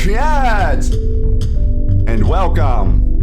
Patriots! And welcome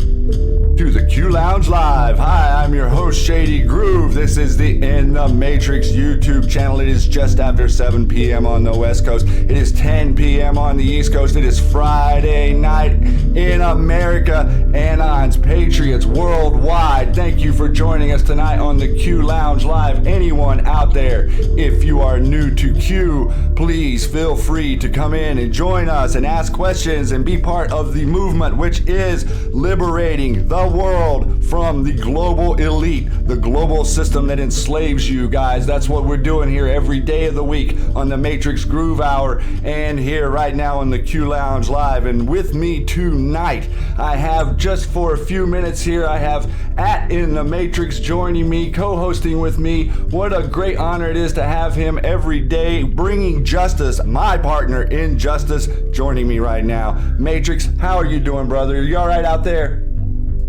to the Q Lounge Live. Hi, I'm your host, Shady Grooove. This is the intheMatrixx YouTube channel. It is just after 7 p.m. on the West Coast. It is 10 p.m. on the East Coast. It is Friday night in America and on Patriots worldwide. Thank you for joining us tonight on the Q Lounge Live. Anyone out there, if you are new to Q, please feel free to come in and join us and ask questions and be part of the movement, which is liberating the world from the global elite, the global system that enslaves you guys. That's what we're doing here every day of the week on the Matrixxx Groove Hour and here right now on the Q Lounge Live. And with me tonight, I have just for a few minutes here, I have at intheMatrixxx joining me, co-hosting with me. What a great honor it is to have him every day, bringing justice, my partner in justice, joining me right now. Matrixxx, how are you doing, brother? Are you all right out there?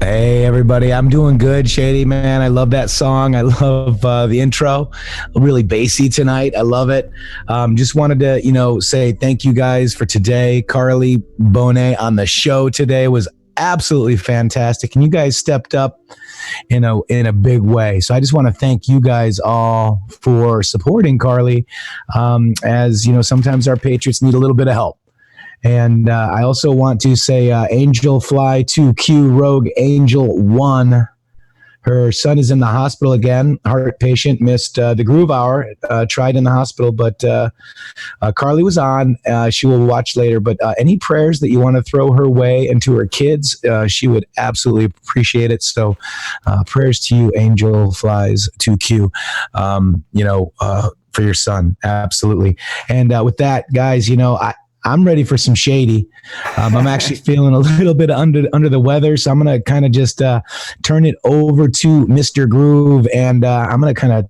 Hey everybody, I'm doing good, Shady, man. I love that song. I love the intro, really bassy tonight. I love it. Just wanted to, say thank you guys for today. Carly Bonet on the show today was absolutely fantastic, and you guys stepped up in a big way. So I just want to thank you guys all for supporting Carly. As sometimes our Patriots need a little bit of help. And I also want to say Angel Fly 2Q Rogue Angel 1. Her son is in the hospital again, heart patient, missed the Grooove Hour, tried in the hospital, but Carly was on. She will watch later, but any prayers that you want to throw her way and to her kids, she would absolutely appreciate it. So prayers to you, Angel Flies 2Q, for your son. Absolutely. And with that, guys, I'm ready for some shady. I'm actually feeling a little bit under the weather, so I'm gonna kind of just turn it over to Mr. Grooove, and I'm gonna kind of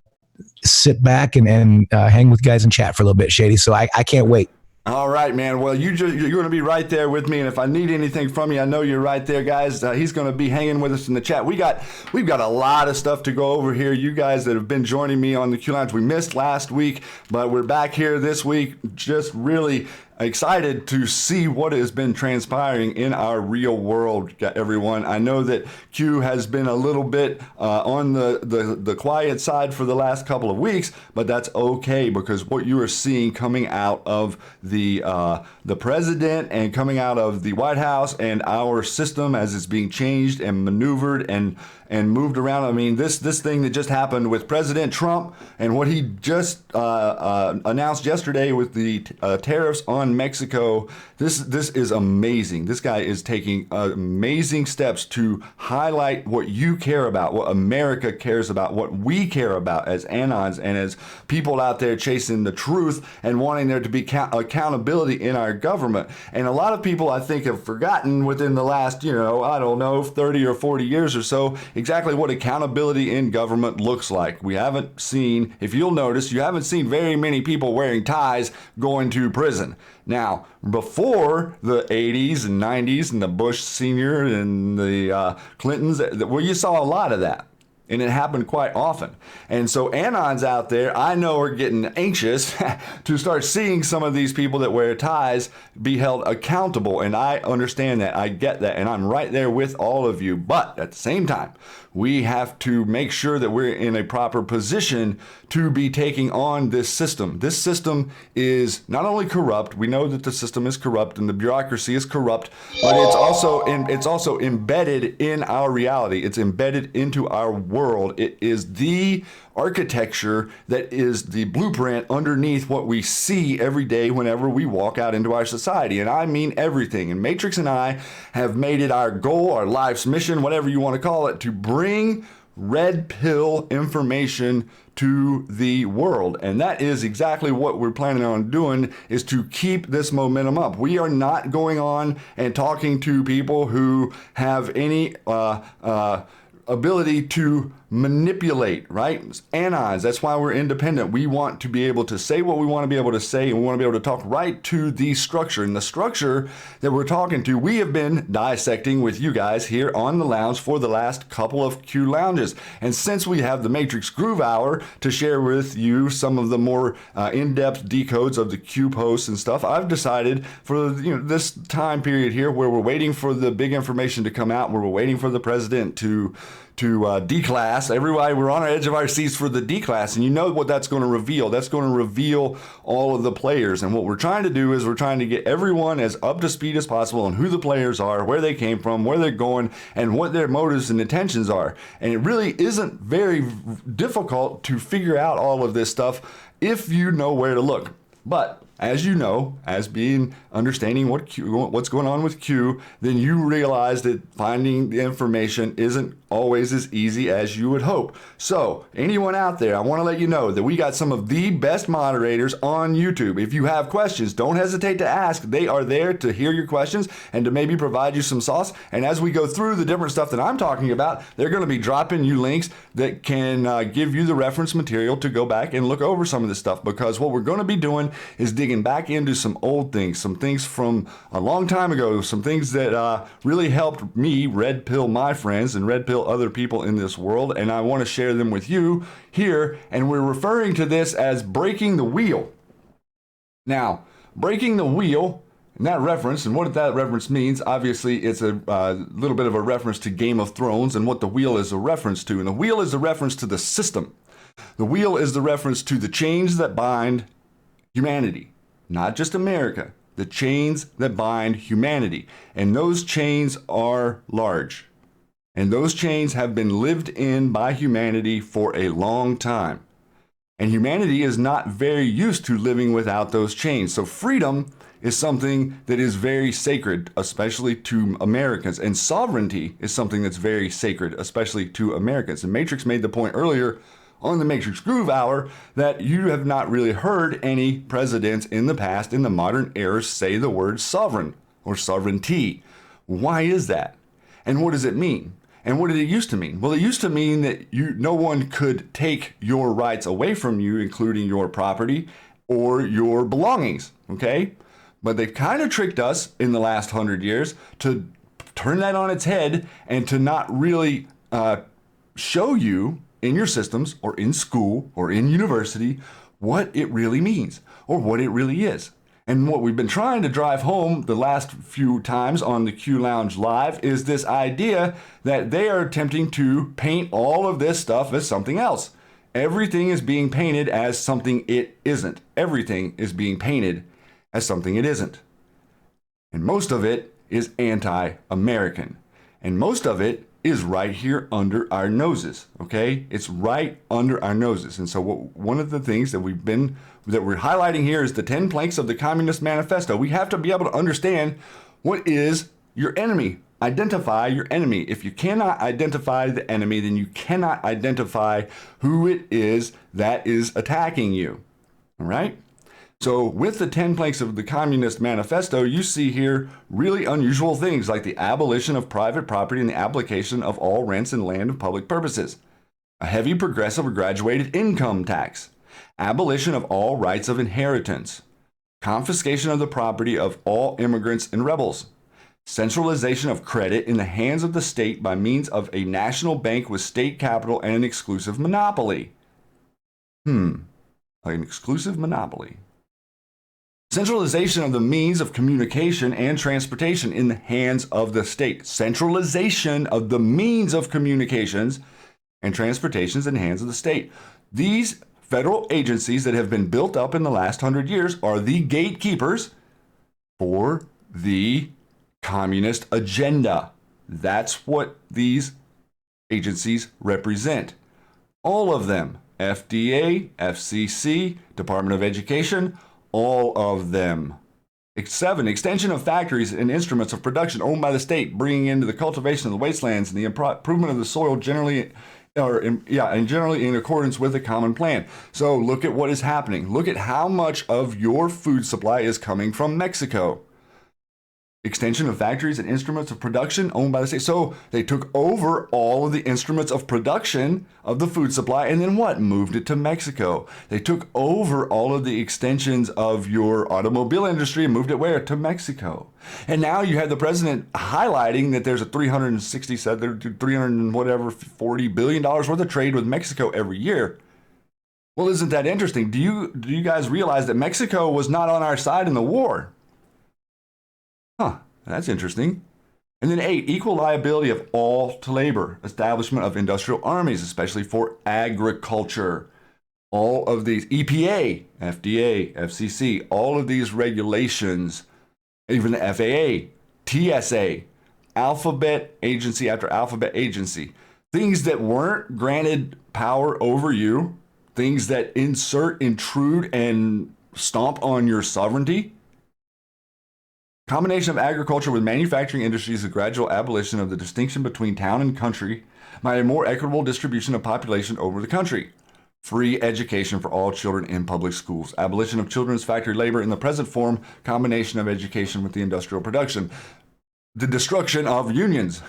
sit back and hang with guys and chat for a little bit, Shady. So I can't wait. All right, man. Well, you're going to be right there with me, and if I need anything from you, I know you're right there, guys. He's going to be hanging with us in the chat. We've got a lot of stuff to go over here. You guys that have been joining me on the Q Lounge, we missed last week, but we're back here this week. Just really excited to see what has been transpiring in our real world, everyone. I know that Q has been a little bit on the quiet side for the last couple of weeks, but that's okay, because what you are seeing coming out of the president and coming out of the White House and our system as it's being changed and maneuvered and moved around. I mean, this thing that just happened with President Trump and what he just announced yesterday with the tariffs on Mexico, this is amazing. This guy is taking amazing steps to highlight what you care about, what America cares about, what we care about as anons and as people out there chasing the truth and wanting there to be accountability in our government. And a lot of people, I think, have forgotten within the last, 30 or 40 years or so, exactly what accountability in government looks like. We haven't seen, if you'll notice, you haven't seen very many people wearing ties going to prison. Now, before the 80s and 90s and the Bush Sr. and the Clintons, well, you saw a lot of that. And it happened quite often. And so anons out there, I know, are getting anxious to start seeing some of these people that wear ties be held accountable. And I understand that. I get that. And I'm right there with all of you. But at the same time, we have to make sure that we're in a proper position to be taking on this system. This system is not only corrupt, we know that the system is corrupt and the bureaucracy is corrupt, but it's also embedded in our reality. It's embedded into our world. It is the architecture that is the blueprint underneath what we see every day whenever we walk out into our society. And I mean everything. And Matrixxx and I have made it our goal, our life's mission, whatever you want to call it, to bring red pill information to the world. And that is exactly what we're planning on doing, is to keep this momentum up. We are not going on and talking to people who have any ability to manipulate, right? Anons, that's why we're independent. We want to be able to say what we want to be able to say, and we want to be able to talk right to the structure. And the structure that we're talking to, we have been dissecting with you guys here on the lounge for the last couple of Q lounges. And since we have the Matrixxx Groove Hour to share with you some of the more in-depth decodes of the Q posts and stuff, I've decided for this time period here where we're waiting for the big information to come out, where we're waiting for the president to declass. Everybody, we're on the edge of our seats for the declass, and you know what that's going to reveal. That's going to reveal all of the players. And what we're trying to do is we're trying to get everyone as up to speed as possible on who the players are, where they came from, where they're going, and what their motives and intentions are. And it really isn't very difficult to figure out all of this stuff if you know where to look. But as you know, as being understanding what's going on with Q, then you realize that finding the information isn't always as easy as you would hope. So anyone out there, I want to let you know that we got some of the best moderators on YouTube. If you have questions, don't hesitate to ask. They are there to hear your questions and to maybe provide you some sauce. And as we go through the different stuff that I'm talking about, they're going to be dropping you links that can give you the reference material to go back and look over some of this stuff, because what we're going to be doing is digging back into some old things, some things from a long time ago, some things that really helped me red pill my friends and red pill other people in this world, and I want to share them with you here. And we're referring to this as breaking the wheel. Now, breaking the wheel, and that reference, and what that reference means, obviously it's a little bit of a reference to Game of Thrones and what the wheel is a reference to. And the wheel is a reference to the system. The wheel is the reference to the chains that bind humanity, not just America, the chains that bind humanity. And those chains are large. And those chains have been lived in by humanity for a long time. And humanity is not very used to living without those chains. So freedom is something that is very sacred, especially to Americans. And sovereignty is something that's very sacred, especially to Americans. And Matrixxx made the point earlier on the Matrixxx Groove Hour that you have not really heard any presidents in the past, in the modern era, say the word sovereign or sovereignty. Why is that? And what does it mean? And what did it used to mean? Well, it used to mean that no one could take your rights away from you, including your property or your belongings, okay? But they've kind of tricked us in the last 100 years to turn that on its head and to not really show you in your systems or in school or in university what it really means or what it really is. And what we've been trying to drive home the last few times on the Q Lounge Live is this idea that they are attempting to paint all of this stuff as something else. Everything is being painted as something it isn't. Everything is being painted as something it isn't. And most of it is anti-American. And most of it is right here under our noses, okay? It's right under our noses. And so one of the things that we're highlighting here is the 10 planks of the Communist Manifesto. We have to be able to understand what is your enemy. Identify your enemy. If you cannot identify the enemy, then you cannot identify who it is that is attacking you, all right? So with the 10 planks of the Communist Manifesto, you see here really unusual things like the abolition of private property and the application of all rents and land of public purposes, a heavy progressive or graduated income tax, abolition of all rights of inheritance, confiscation of the property of all immigrants and rebels, centralization of credit in the hands of the state by means of a national bank with state capital and an exclusive monopoly. An exclusive monopoly. Centralization of the means of communication and transportation in the hands of the state. Centralization of the means of communications and transportations in the hands of the state. These federal agencies that have been built up in the last 100 years are the gatekeepers for the communist agenda. That's what these agencies represent. All of them. FDA, FCC, Department of Education, all of them. 7, extension of factories and instruments of production owned by the state, bringing into the cultivation of the wastelands and the improvement of the soil generally in accordance with the common plan. So look at what is happening. Look at how much of your food supply is coming from Mexico. Extension of factories and instruments of production owned by the state. So they took over all of the instruments of production of the food supply and then what? Moved it to Mexico. They took over all of the extensions of your automobile industry and moved it where? To Mexico. And now you have the president highlighting that there's a $40 billion worth of trade with Mexico every year. Well, isn't that interesting? Do you guys realize that Mexico was not on our side in the war? That's interesting. And then 8, equal liability of all to labor, establishment of industrial armies, especially for agriculture. All of these, EPA, FDA, FCC, all of these regulations, even the FAA, TSA, alphabet agency after alphabet agency, things that weren't granted power over you, things that intrude, and stomp on your sovereignty. Combination of agriculture with manufacturing industries, the gradual abolition of the distinction between town and country by a more equitable distribution of population over the country. Free education for all children in public schools. Abolition of children's factory labor in the present form. Combination of education with the industrial production. The destruction of unions.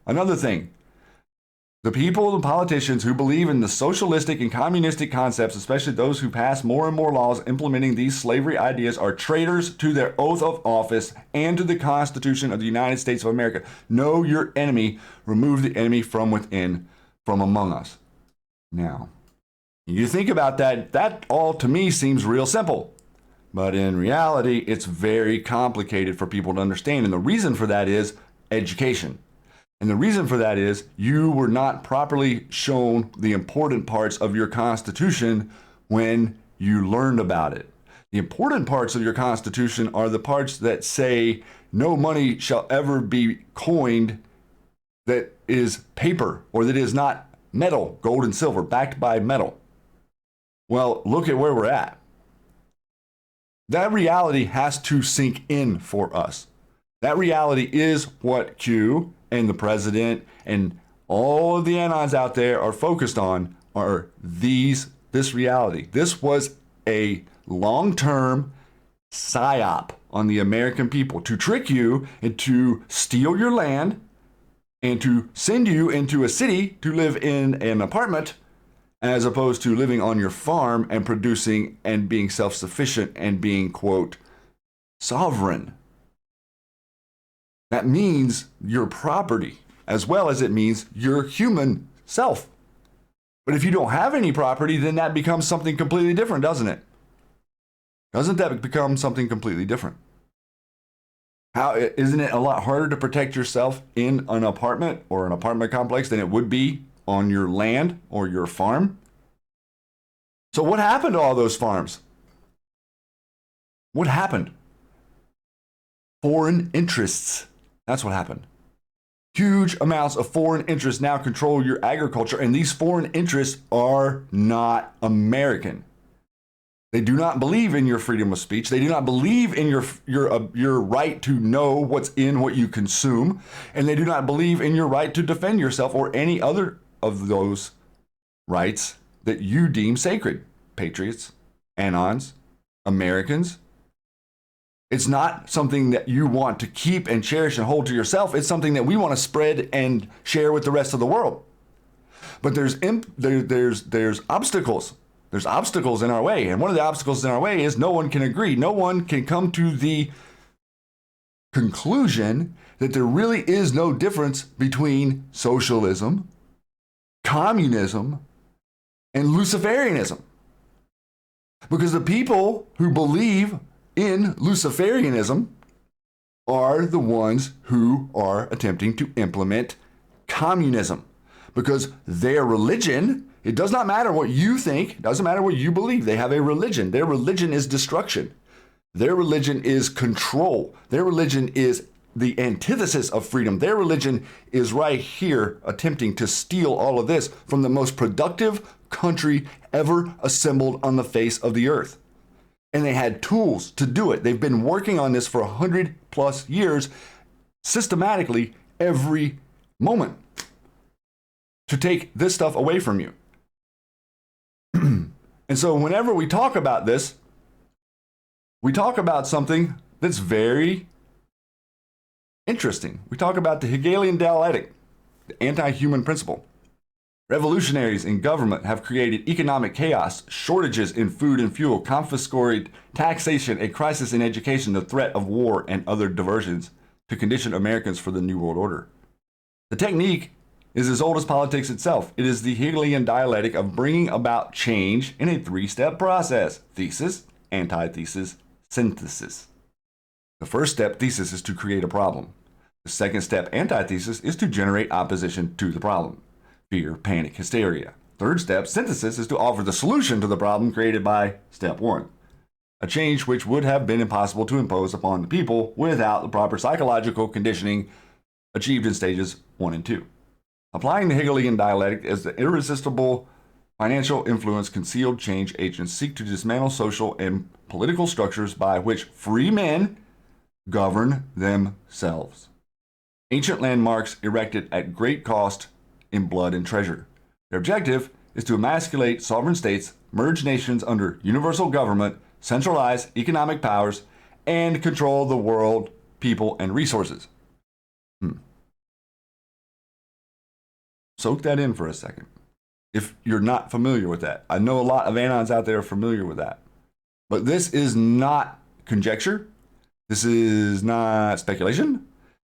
Another thing. The people and politicians who believe in the socialistic and communistic concepts, especially those who pass more and more laws implementing these slavery ideas, are traitors to their oath of office and to the Constitution of the United States of America. Know your enemy. Remove the enemy from within, from among us. Now, you think about that, that all to me seems real simple. But in reality, it's very complicated for people to understand. And the reason for that is education. And the reason for that is you were not properly shown the important parts of your Constitution when you learned about it. The important parts of your Constitution are the parts that say no money shall ever be coined that is paper or that is not metal, gold and silver, backed by metal. Well, look at where we're at. That reality has to sink in for us. That reality is what Q and the president and all of the anons out there are focused on, are this reality. This was a long-term psyop on the American people to trick you and to steal your land and to send you into a city to live in an apartment as opposed to living on your farm and producing and being self-sufficient and being, quote, sovereign. That means your property as well as it means your human self. But if you don't have any property, then that becomes something completely different, doesn't it? Doesn't that become something completely different? Isn't it a lot harder to protect yourself in an apartment or an apartment complex than it would be on your land or your farm? So what happened to all those farms? What happened? Foreign interests. That's what happened. Huge amounts of foreign interests now control your agriculture, and these foreign interests are not American. They do not believe in your freedom of speech. They do not believe in your right to know what's in what you consume, and they do not believe in your right to defend yourself or any other of those rights that you deem sacred. Patriots, Anons, Americans. It's not something that you want to keep and cherish and hold to yourself. It's something that we want to spread and share with the rest of the world. But there's obstacles. There's obstacles in our way. And one of the obstacles in our way is no one can agree. No one can come to the conclusion that there really is no difference between socialism, communism, and Luciferianism. Because the people who believe in Luciferianism are the ones who are attempting to implement communism. Because their religion, it does not matter what you think, it doesn't matter what you believe. They have a religion. Their religion is destruction. Their religion is control. Their religion is the antithesis of freedom. Their religion is right here attempting to steal all of this from the most productive country ever assembled on the face of the earth. And they had tools to do it. They've been working on this for 100+ years, systematically every moment, to take this stuff away from you. And so whenever we talk about this, we talk about something that's very interesting. We talk about the Hegelian dialectic, the anti-human principle. Revolutionaries in government have created economic chaos, shortages in food and fuel, confiscated taxation, a crisis in education, the threat of war, and other diversions to condition Americans for the New World Order. The technique is as old as politics itself. It is the Hegelian dialectic of bringing about change in a 3-step process: thesis, antithesis, synthesis. The first step, thesis, is to create a problem. The second step, antithesis, is to generate opposition to the problem. Fear, panic, hysteria. Third step, synthesis, is to offer the solution to the problem created by step 1. A change which would have been impossible to impose upon the people without the proper psychological conditioning achieved in stages 1 and 2. Applying the Hegelian dialectic as the irresistible financial influence, concealed change agents seek to dismantle social and political structures by which free men govern themselves. Ancient landmarks erected at great cost in blood and treasure. Their objective is to emasculate sovereign states, merge nations under universal government, centralize economic powers, and control the world, people, and resources. Soak that in for a second. If you're not familiar with that, I know a lot of Anons out there are familiar with that. But this is not conjecture. This is not speculation.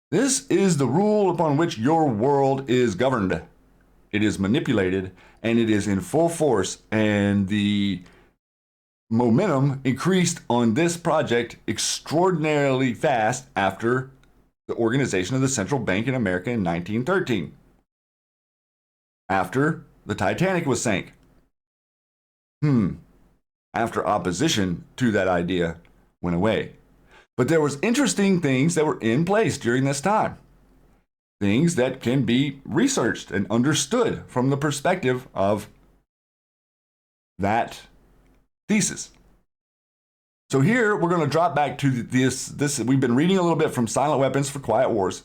This is the rule upon which your world is governed. It is manipulated, and it is in full force, and the momentum increased on this project extraordinarily fast after the organization of the central bank in America in 1913. After the Titanic was sank. After opposition to that idea went away. But there was interesting things that were in place during this time. things that can be researched and understood from the perspective of that thesis. So here we're going to drop back to this. We've been reading a little bit from Silent Weapons for Quiet Wars.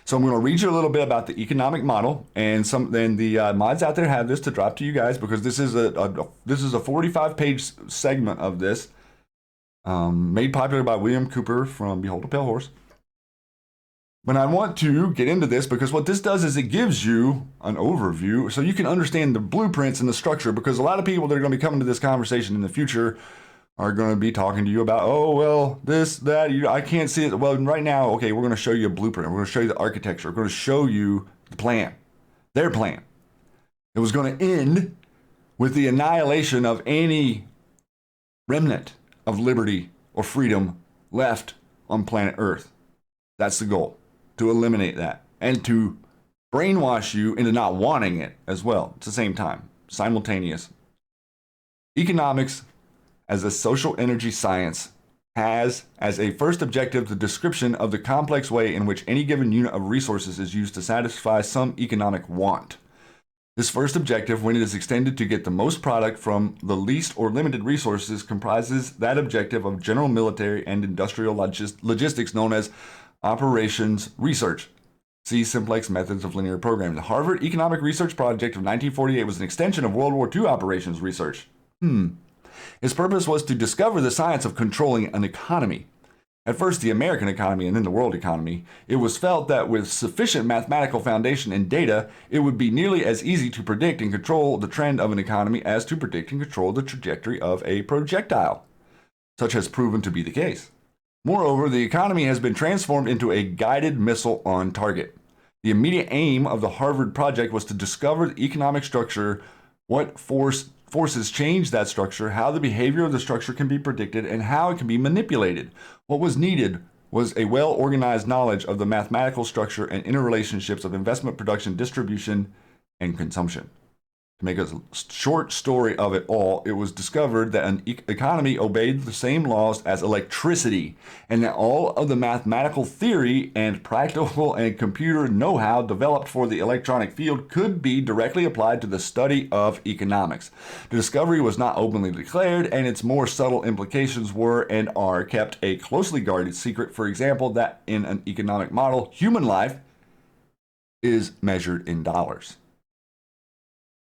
So I'm going to read you a little bit about the economic model, and then the mods out there have this to drop to you guys, because this is a 45-page segment of this, made popular by William Cooper from Behold a Pale Horse. But I want to get into this because what this does is it gives you an overview so you can understand the blueprints and the structure, because a lot of people that are going to be coming to this conversation in the future are going to be talking to you about, oh, well, this, that, I can't see it. Well, right now, okay, we're going to show you a blueprint. We're going to show you the architecture. We're going to show you the plan, their plan. It was going to end with the annihilation of any remnant of liberty or freedom left on planet Earth. That's the goal, to eliminate that and to brainwash you into not wanting it as well at the same time, simultaneous. Economics as a social energy science has as a first objective the description of the complex way in which any given unit of resources is used to satisfy some economic want. This first objective, when it is extended to get the most product from the least or limited resources, comprises that objective of general military and industrial logistics known as operations research. See Simplex Methods of Linear Programming. The Harvard Economic Research Project of 1948 was an extension of World War II operations research. Its purpose was to discover the science of controlling an economy. At first the American economy and then the world economy. It was felt that with sufficient mathematical foundation and data, it would be nearly as easy to predict and control the trend of an economy as to predict and control the trajectory of a projectile. Such has proven to be the case. Moreover, the economy has been transformed into a guided missile on target. The immediate aim of the Harvard project was to discover the economic structure, what forces change that structure, how the behavior of the structure can be predicted, and how it can be manipulated. What was needed was a well-organized knowledge of the mathematical structure and interrelationships of investment, production, distribution, and consumption. To make a short story of it all, it was discovered that an economy obeyed the same laws as electricity, and that all of the mathematical theory and practical and computer know-how developed for the electronic field could be directly applied to the study of economics. The discovery was not openly declared, and its more subtle implications were and are kept a closely guarded secret. For example, that in an economic model, human life is measured in dollars,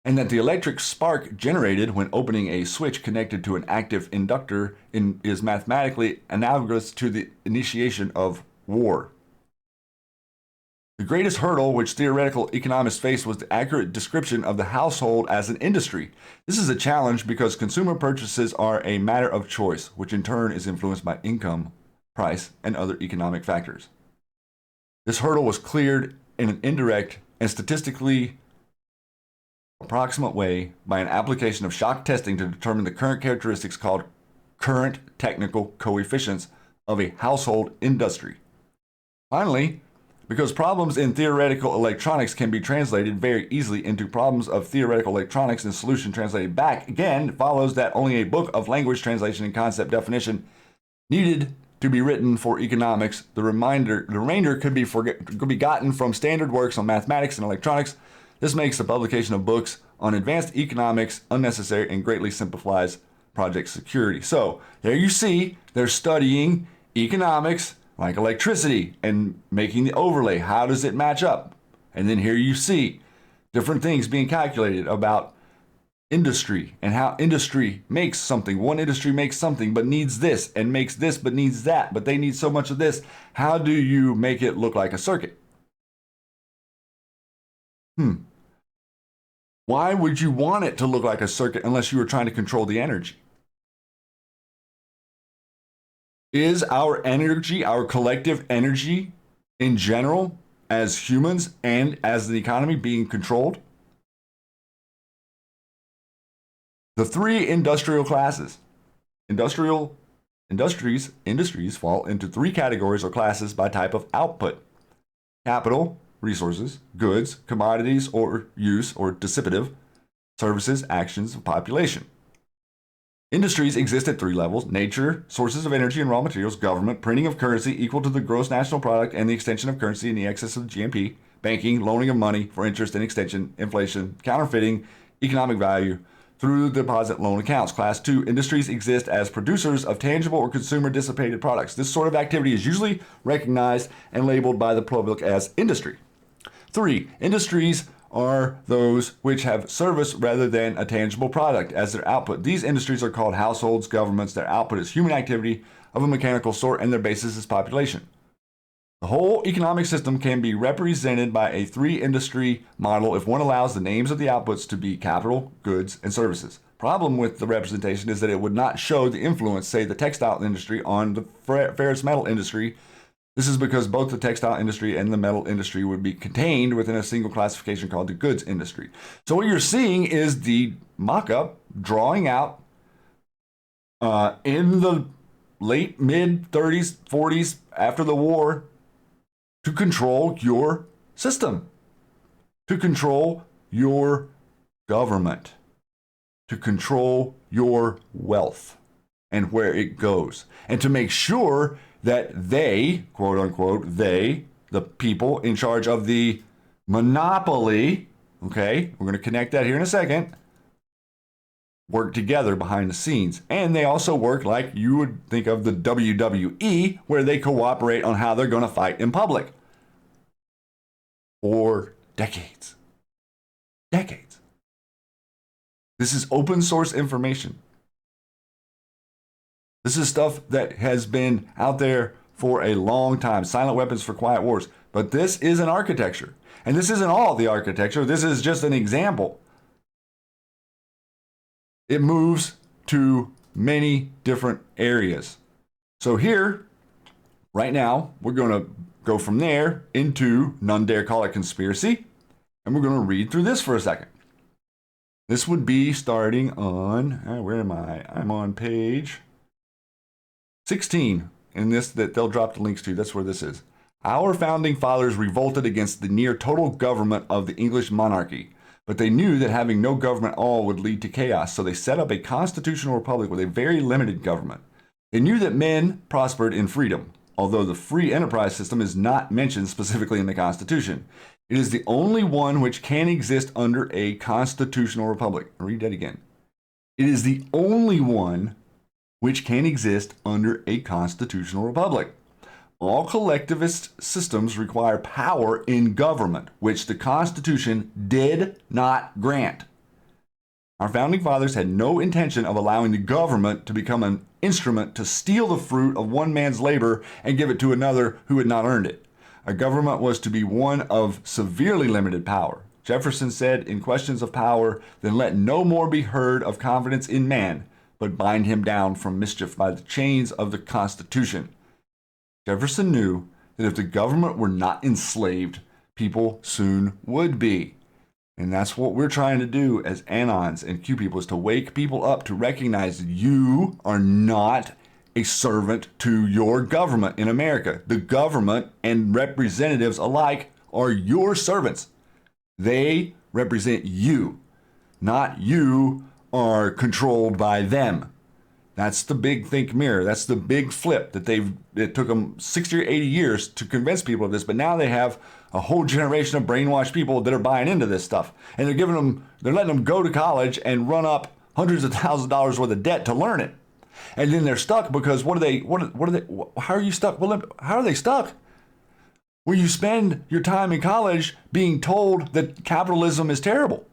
and that the electric spark generated when opening a switch connected to an active inductor is mathematically analogous to the initiation of war. The greatest hurdle which theoretical economists face was the accurate description of the household as an industry. This is a challenge because consumer purchases are a matter of choice, which in turn is influenced by income, price, and other economic factors. This hurdle was cleared in an indirect and statistically approximate way by an application of shock testing to determine the current characteristics called current technical coefficients of a household industry. Finally, because problems in theoretical electronics can be translated very easily into problems of theoretical electronics and solution translated back, again, it follows that only a book of language translation and concept definition needed to be written for economics. The remainder could be gotten from standard works on mathematics and electronics. This makes the publication of books on advanced economics unnecessary and greatly simplifies project security. So there you see, they're studying economics like electricity and making the overlay. How does it match up? And then here you see different things being calculated about industry and how industry makes something. One industry makes something but needs this, and makes this but needs that, but they need so much of this. How do you make it look like a circuit? Why would you want it to look like a circuit unless you were trying to control the energy? Is our energy, our collective energy in general, as humans and as the economy, being controlled? The three industrial classes. Industries fall into three categories or classes by type of output: capital, resources; goods, commodities or use or dissipative; services, actions of population. Industries exist at three levels: nature, sources of energy and raw materials; government, printing of currency equal to the gross national product and the extension of currency in the excess of the GNP; banking, loaning of money for interest and extension; inflation, counterfeiting economic value through deposit loan accounts. Class 2, industries exist as producers of tangible or consumer dissipated products. This sort of activity is usually recognized and labeled by the public as industry. 3, industries are those which have service rather than a tangible product as their output. These industries are called households, governments. Their output is human activity of a mechanical sort, and their basis is population. The whole economic system can be represented by a three-industry model if one allows the names of the outputs to be capital, goods, and services. Problem with the representation is that it would not show the influence, say, the textile industry on the ferrous metal industry. This is because both the textile industry and the metal industry would be contained within a single classification called the goods industry. So what you're seeing is the mock-up drawing out in the late mid-30s, 40s, after the war, to control your system, to control your government, to control your wealth and where it goes, and to make sure that they, quote unquote, they, the people in charge of the monopoly, okay, we're going to connect that here in a second, work together behind the scenes. And they also work like you would think of the WWE, where they cooperate on how they're going to fight in public. For decades. Decades. This is open source information. This is stuff that has been out there for a long time. Silent weapons for quiet wars. But this is an architecture. And this isn't all the architecture. This is just an example. It moves to many different areas. So here, right now, we're going to go from there into None Dare Call It Conspiracy. And we're going to read through this for a second. This would be starting on, where am I? I'm on page 16 in this that they'll drop the links to. That's where this is. Our founding fathers revolted against the near total government of the English monarchy, but they knew that having no government at all would lead to chaos, so they set up a constitutional republic with a very limited government. They knew that men prospered in freedom, although the free enterprise system is not mentioned specifically in the Constitution. It is the only one which can exist under a constitutional republic. I'll read that again. It is the only one which can exist under a constitutional republic. All collectivist systems require power in government, which the Constitution did not grant. Our founding fathers had no intention of allowing the government to become an instrument to steal the fruit of one man's labor and give it to another who had not earned it. A government was to be one of severely limited power. Jefferson said, in questions of power, then let no more be heard of confidence in man, but bind him down from mischief by the chains of the Constitution. Jefferson knew that if the government were not enslaved, people soon would be. And that's what we're trying to do as Anons and Q people, is to wake people up to recognize that you are not a servant to your government in America. The government and representatives alike are your servants. They represent you, not you are controlled by them. That's the big think mirror. That's the big flip that it took them 60 or 80 years to convince people of this, but now they have a whole generation of brainwashed people that are buying into this stuff. And they're letting them go to college and run up hundreds of thousands of dollars worth of debt to learn it. And then they're stuck because how are you stuck? Well, how are they stuck? Where you spend your time in college being told that capitalism is terrible.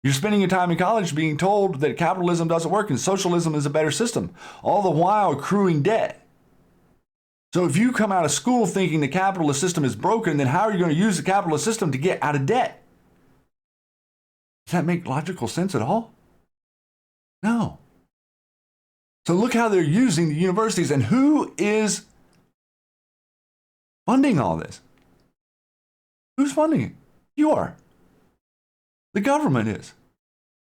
You're spending your time in college being told that capitalism doesn't work and socialism is a better system, all the while accruing debt. So if you come out of school thinking the capitalist system is broken, then how are you going to use the capitalist system to get out of debt? Does that make logical sense at all? No. So look how they're using the universities, and who is funding all this? Who's funding it? You are. The government is.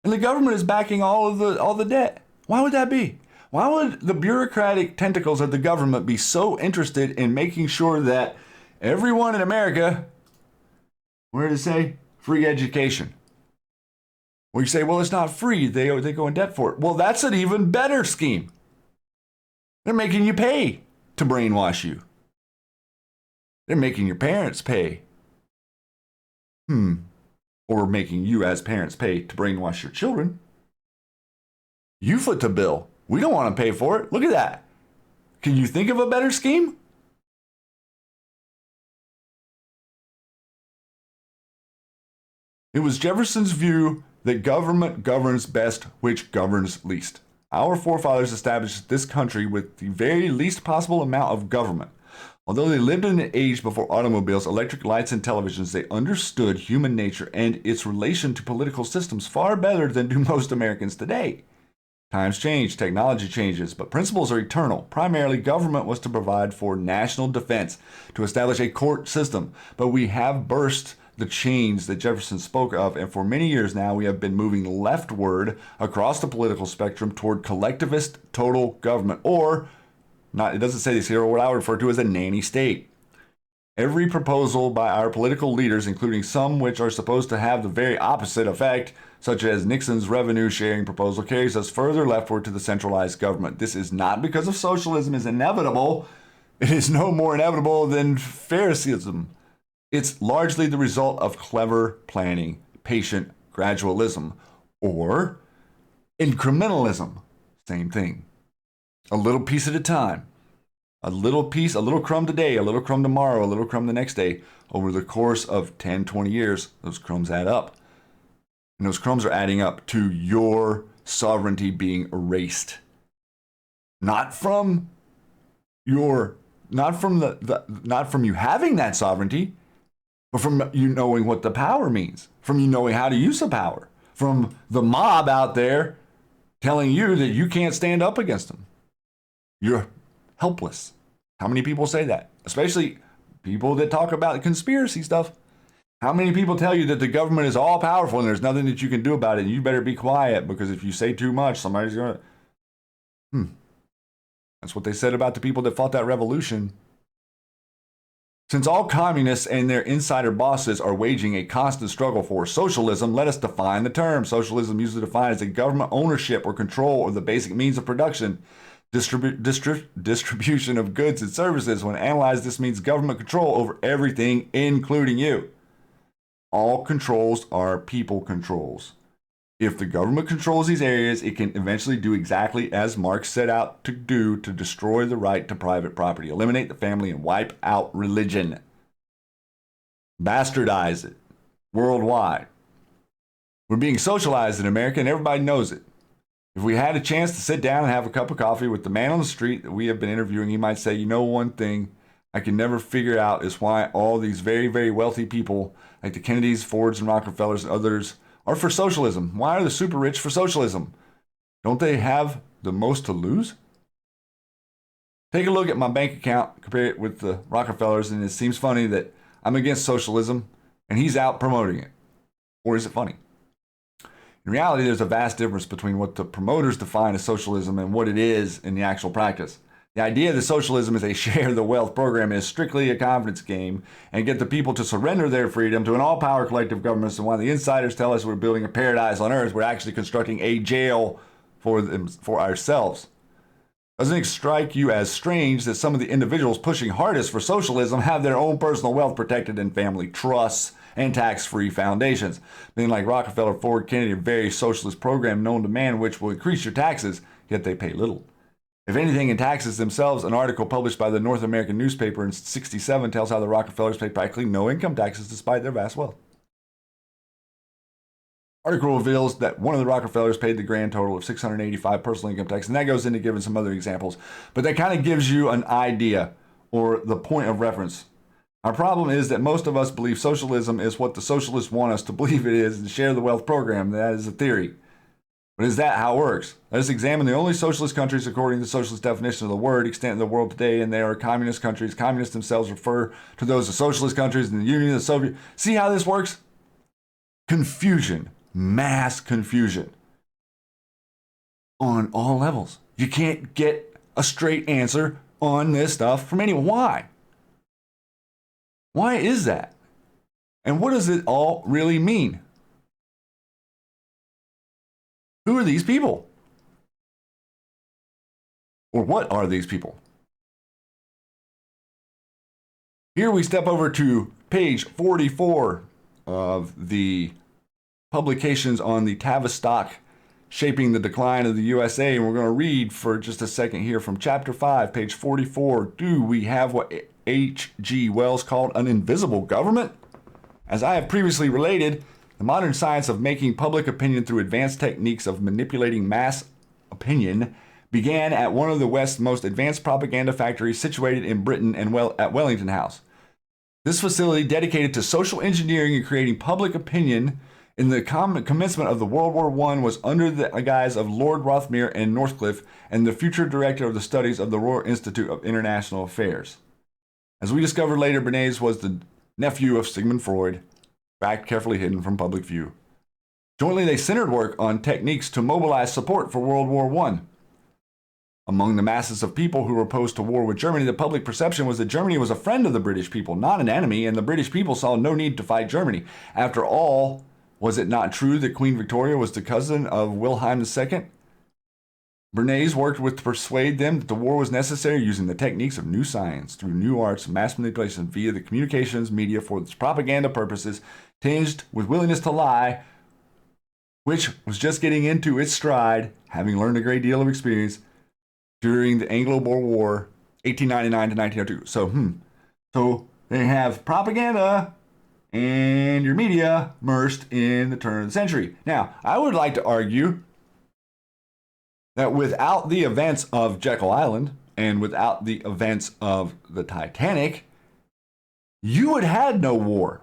And the government is backing all the debt. Why would that be? Why would the bureaucratic tentacles of the government be so interested in making sure that everyone in America, where did it say? Free education. Well, you say, well, it's not free. They go in debt for it. Well, that's an even better scheme. They're making you pay to brainwash you. They're making your parents pay. Or making you as parents pay to brainwash your children. You foot the bill. We don't want to pay for it. Look at that. Can you think of a better scheme? It was Jefferson's view that government governs best, which governs least. Our forefathers established this country with the very least possible amount of government. Although they lived in an age before automobiles, electric lights, and televisions, they understood human nature and its relation to political systems far better than do most Americans today. Times change, technology changes, but principles are eternal. Primarily, government was to provide for national defense, to establish a court system, but we have burst the chains that Jefferson spoke of, and for many years now we have been moving leftward across the political spectrum toward collectivist total government, or not, it doesn't say this here, or what I would refer to as a nanny state. Every proposal by our political leaders, including some which are supposed to have the very opposite effect, such as Nixon's revenue sharing proposal, carries us further leftward to the centralized government. This is not because of socialism is inevitable. It is no more inevitable than Phariseeism. It's largely the result of clever planning, patient gradualism, or incrementalism. Same thing. A little piece at a time. A little piece, a little crumb today, a little crumb tomorrow, a little crumb the next day. Over the course of 10, 20 years, those crumbs add up. And those crumbs are adding up to your sovereignty being erased. Not from you having that sovereignty, but from you knowing what the power means, from you knowing how to use the power, from the mob out there telling you that you can't stand up against them. You're helpless. How many people say that? Especially people that talk about conspiracy stuff. How many people tell you that the government is all powerful and there's nothing that you can do about it, and you better be quiet because if you say too much, somebody's going to... That's what they said about the people that fought that revolution. Since all communists and their insider bosses are waging a constant struggle for socialism, let us define the term. Socialism usually defined as a government ownership or control of the basic means of production, distribution of goods and services. When analyzed, this means government control over everything, including you. All controls are people controls. If the government controls these areas, it can eventually do exactly as Marx set out to do, to destroy the right to private property, eliminate the family, and wipe out religion. Bastardize it worldwide. We're being socialized in America, and everybody knows it. If we had a chance to sit down and have a cup of coffee with the man on the street that we have been interviewing, he might say, you know, one thing I can never figure out is why all these very, very wealthy people, like the Kennedys, Fords, and Rockefellers, and others, are for socialism. Why are the super rich for socialism? Don't they have the most to lose? Take a look at my bank account, compare it with the Rockefellers, and it seems funny that I'm against socialism and he's out promoting it. Or is it funny? In reality, there's a vast difference between what the promoters define as socialism and what it is in the actual practice. The idea that socialism is a share the wealth program is strictly a confidence game and get the people to surrender their freedom to an all-power collective government. So while the insiders tell us we're building a paradise on earth, we're actually constructing a jail for ourselves. Doesn't it strike you as strange that some of the individuals pushing hardest for socialism have their own personal wealth protected in family trusts and tax-free foundations? Being like Rockefeller, Ford, Kennedy, a very socialist program known to man which will increase your taxes, yet they pay little. If anything, in taxes themselves, an article published by the North American newspaper in '67 tells how the Rockefellers pay practically no income taxes despite their vast wealth. The article reveals that one of the Rockefellers paid the grand total of $685 personal income tax, and that goes into giving some other examples. But that kind of gives you an idea or the point of reference. Our problem is that most of us believe socialism is what the socialists want us to believe it is and share the wealth program. That is a theory. But is that how it works? Let us examine the only socialist countries according to the socialist definition of the word extant in the world today, and they are communist countries. Communists themselves refer to those as socialist countries in the Union of the Soviet. See how this works? Confusion. Mass confusion. On all levels. You can't get a straight answer on this stuff from anyone. Why? Why is that? And what does it all really mean? Who are these people? Or what are these people? Here we step over to page 44 of the publications on the Tavistock shaping the decline of the USA. And we're going to read for just a second here from chapter 5, page 44. Do we have what H.G. Wells called an invisible government? As I have previously related, the modern science of making public opinion through advanced techniques of manipulating mass opinion began at one of the West's most advanced propaganda factories situated in Britain and at Wellington House. This facility, dedicated to social engineering and creating public opinion in the commencement of the World War I, was under the guise of Lord Rothermere and Northcliffe and the future director of the studies of the Royal Institute of International Affairs. As we discovered later, Bernays was the nephew of Sigmund Freud, fact carefully hidden from public view. Jointly, they centered work on techniques to mobilize support for World War I. Among the masses of people who were opposed to war with Germany, the public perception was that Germany was a friend of the British people, not an enemy, and the British people saw no need to fight Germany. After all, was it not true that Queen Victoria was the cousin of Wilhelm II? Bernays worked to persuade them that the war was necessary using the techniques of new science through new arts of mass manipulation via the communications media for its propaganda purposes, tinged with willingness to lie, which was just getting into its stride, having learned a great deal of experience during the Anglo-Boer War, 1899 to 1902. So they have propaganda and your media immersed in the turn of the century. Now, I would like to argue that without the events of Jekyll Island and without the events of the Titanic, you would have had no war.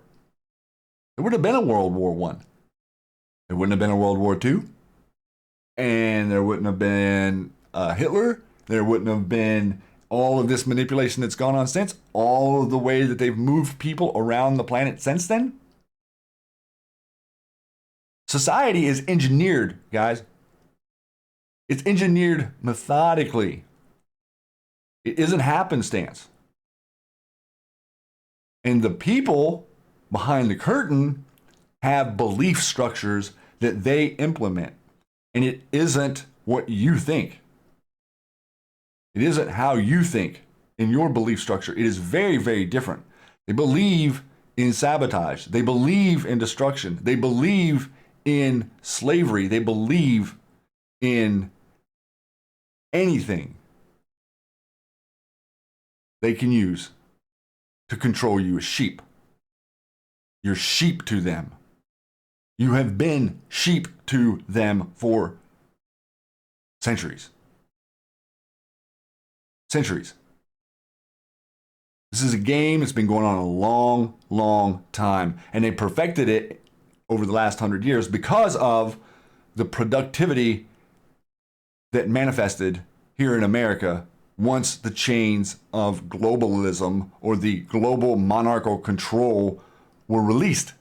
There would have been a World War I. There wouldn't have been a World War II. And there wouldn't have been Hitler. There wouldn't have been all of this manipulation that's gone on since, all of the way that they've moved people around the planet since then. Society is engineered, guys. It's engineered methodically. It isn't happenstance. And the people behind the curtain have belief structures that they implement. And it isn't what you think. It isn't how you think in your belief structure. It is very, very different. They believe in sabotage. They believe in destruction. They believe in slavery. They believe in anything they can use to control you as sheep. You're sheep to them. You have been sheep to them for centuries. Centuries. This is a game that's been going on a long, long time. And they perfected it over the last 100 years because of the productivity that manifested here in America once the chains of globalism or the global monarchical control were released.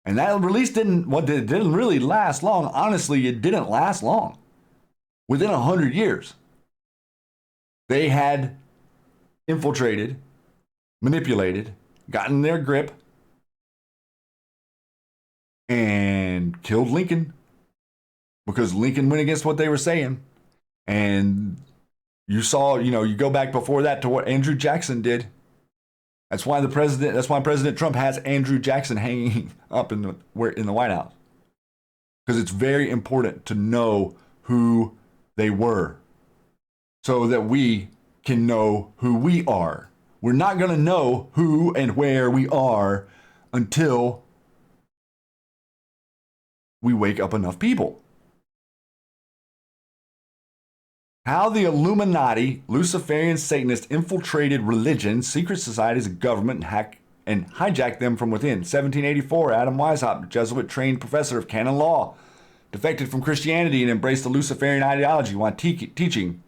And that release didn't really last long. Honestly, it didn't last long. Within 100 years. They had infiltrated, manipulated, gotten their grip, and killed Lincoln because Lincoln went against what they were saying. And you saw, you go back before that to what Andrew Jackson did. That's why President Trump has Andrew Jackson hanging up in the White House. Because it's very important to know who they were, so that we can know who we are. We're not going to know who and where we are until we wake up enough people. How the Illuminati, Luciferian Satanists infiltrated religion, secret societies, and government and hijacked them from within. 1784, Adam Weishaupt, Jesuit-trained professor of canon law, defected from Christianity and embraced the Luciferian ideology while teaching.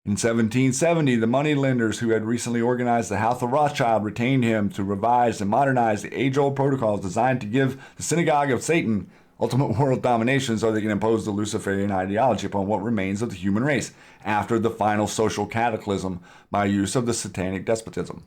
In 1770, the moneylenders who had recently organized the House of Rothschild retained him to revise and modernize the age-old protocols designed to give the synagogue of Satan ultimate world domination so they can impose the Luciferian ideology upon what remains of the human race after the final social cataclysm by use of the satanic despotism.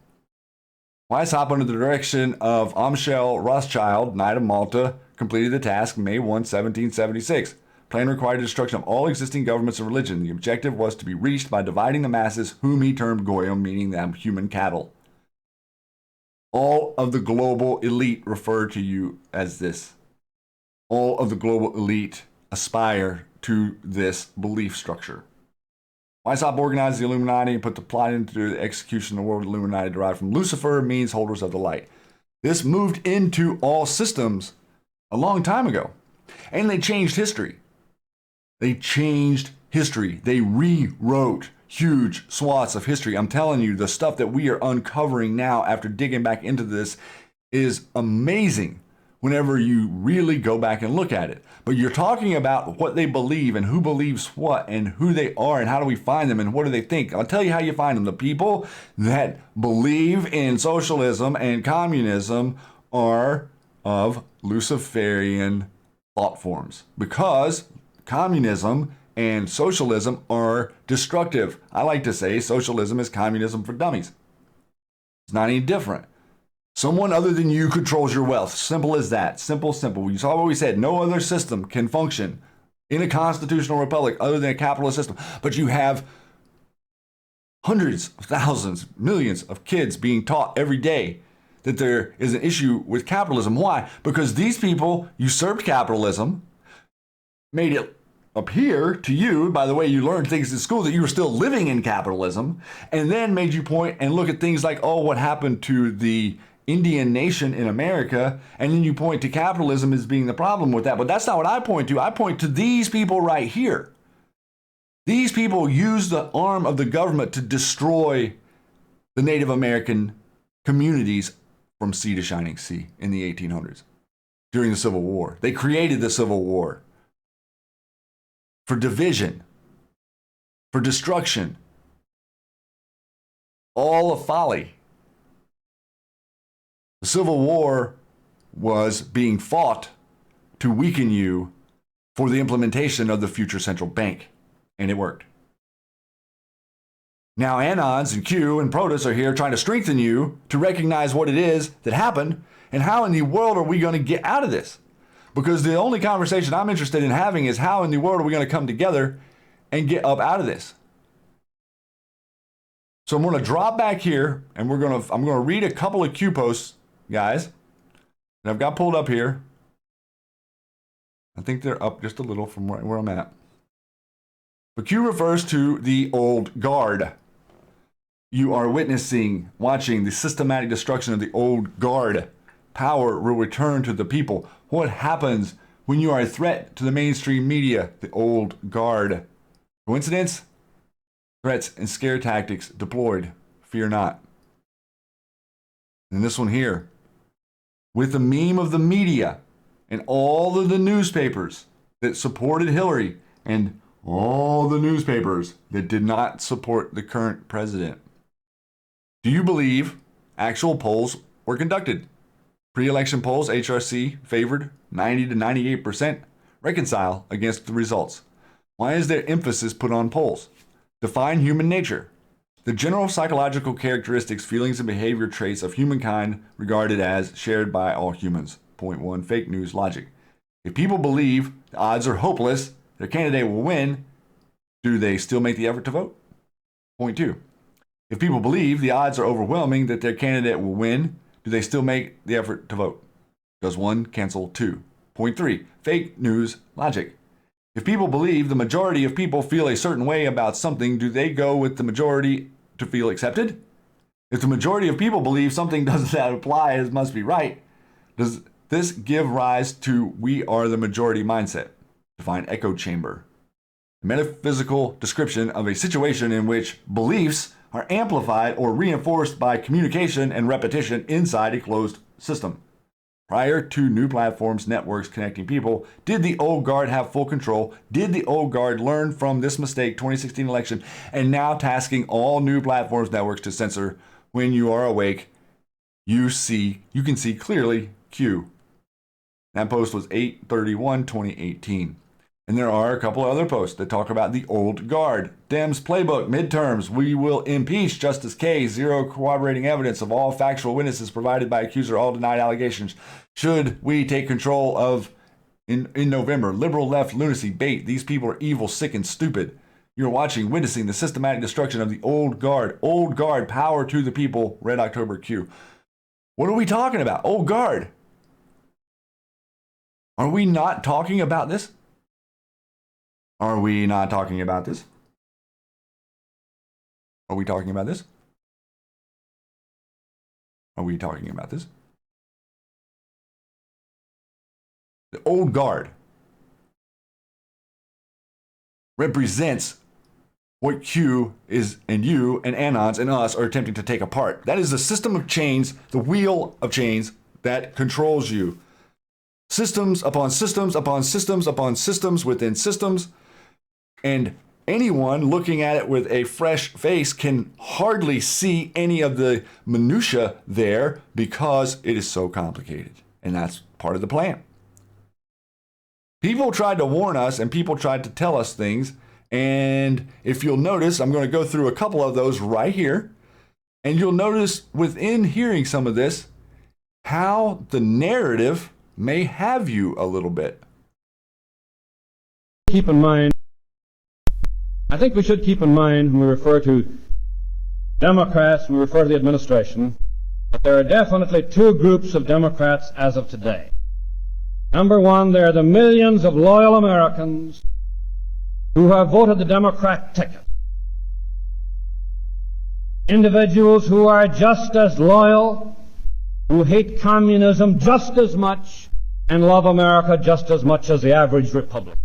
Weishaupt, under the direction of Amschel Rothschild, Knight of Malta, completed the task May 1, 1776. Plan required the destruction of all existing governments and religion. The objective was to be reached by dividing the masses, whom he termed goyim, meaning them human cattle. All of the global elite refer to you as this. All of the global elite aspire to this belief structure. Weishaupt organized the Illuminati and put the plot into the execution of the world. Illuminati derived from Lucifer, means holders of the light. This moved into all systems a long time ago. And they changed history. They changed history. They rewrote huge swaths of history. I'm telling you, the stuff that we are uncovering now after digging back into this is amazing whenever you really go back and look at it. But you're talking about what they believe and who believes what and who they are and how do we find them and what do they think. I'll tell you how you find them. The people that believe in socialism and communism are of Luciferian thought forms, because communism and socialism are destructive. I like to say socialism is communism for dummies. It's not any different. Someone other than you controls your wealth. Simple as that. Simple, simple. You saw what we said. No other system can function in a constitutional republic other than a capitalist system. But you have hundreds of thousands, millions of kids being taught every day that there is an issue with capitalism. Why? Because these people usurped capitalism, made it appear to you, by the way you learned things in school, that you were still living in capitalism, and then made you point and look at things like, oh, what happened to the Indian nation in America, and then you point to capitalism as being the problem with that. But that's not what I point to. I point to these people right here. These people use the arm of the government to destroy the Native American communities from sea to shining sea in the 1800s during the Civil War. They created the Civil War for division, for destruction, all a folly. The Civil War was being fought to weaken you for the implementation of the future central bank, and it worked. Now Anons and Q and Protus are here trying to strengthen you to recognize what it is that happened and how in the world are we going to get out of this? Because the only conversation I'm interested in having is how in the world are we going to come together and get up out of this? So I'm going to drop back here and I'm going to read a couple of Q posts, guys, that I've got pulled up here. I think they're up just a little from where I'm at. But Q refers to the old guard. You are watching the systematic destruction of the old guard. Power will return to the people. What happens when you are a threat to the mainstream media? The old guard. Coincidence? Threats and scare tactics deployed. Fear not. And this one here. With the meme of the media and all of the newspapers that supported Hillary and all the newspapers that did not support the current president. Do you believe actual polls were conducted? Pre-election polls, HRC favored 90 to 98%. Reconcile against the results. Why is there emphasis put on polls? Define human nature. The general psychological characteristics, feelings, and behavior traits of humankind regarded as shared by all humans. Point 1, fake news logic. If people believe the odds are hopeless, their candidate will win, do they still make the effort to vote? Point 2. If people believe the odds are overwhelming that their candidate will win, do they still make the effort to vote? Does one cancel two? Point 3. Fake news logic. If people believe the majority of people feel a certain way about something, do they go with the majority to feel accepted? If the majority of people believe something does not apply as must be right, does this give rise to we are the majority mindset? Define echo chamber. A metaphysical description of a situation in which beliefs are amplified or reinforced by communication and repetition inside a closed system. Prior to new platforms, networks connecting people, did the old guard have full control? Did the old guard learn from this mistake, 2016 election, and now tasking all new platforms, networks to censor? When you are awake, you can see clearly Q. That post was 8/31/2018. And there are a couple of other posts that talk about the old guard. Dems playbook, midterms, we will impeach Justice K. Zero corroborating evidence of all factual witnesses provided by accuser, all denied allegations. Should we take control of in November. Liberal left lunacy bait. These people are evil, sick, and stupid. You're witnessing the systematic destruction of the old guard. Old guard, power to the people. Red October Q. What are we talking about? Old guard. Are we not talking about this? Are we not talking about this? Are we talking about this? Are we talking about this? The old guard represents what Q is, and you and Anons and us are attempting to take apart. That is the system of chains, the wheel of chains that controls you. Systems upon systems upon systems upon systems within systems. And anyone looking at it with a fresh face can hardly see any of the minutia there because it is so complicated. And that's part of the plan. People tried to warn us and people tried to tell us things. And if you'll notice, I'm going to go through a couple of those right here. And you'll notice within hearing some of this, how the narrative may have you a little bit. Keep in mind, I think we should keep in mind when we refer to Democrats, when we refer to the administration, that there are definitely two groups of Democrats as of today. Number one, there are the millions of loyal Americans who have voted the Democrat ticket. Individuals who are just as loyal, who hate communism just as much, and love America just as much as the average Republican.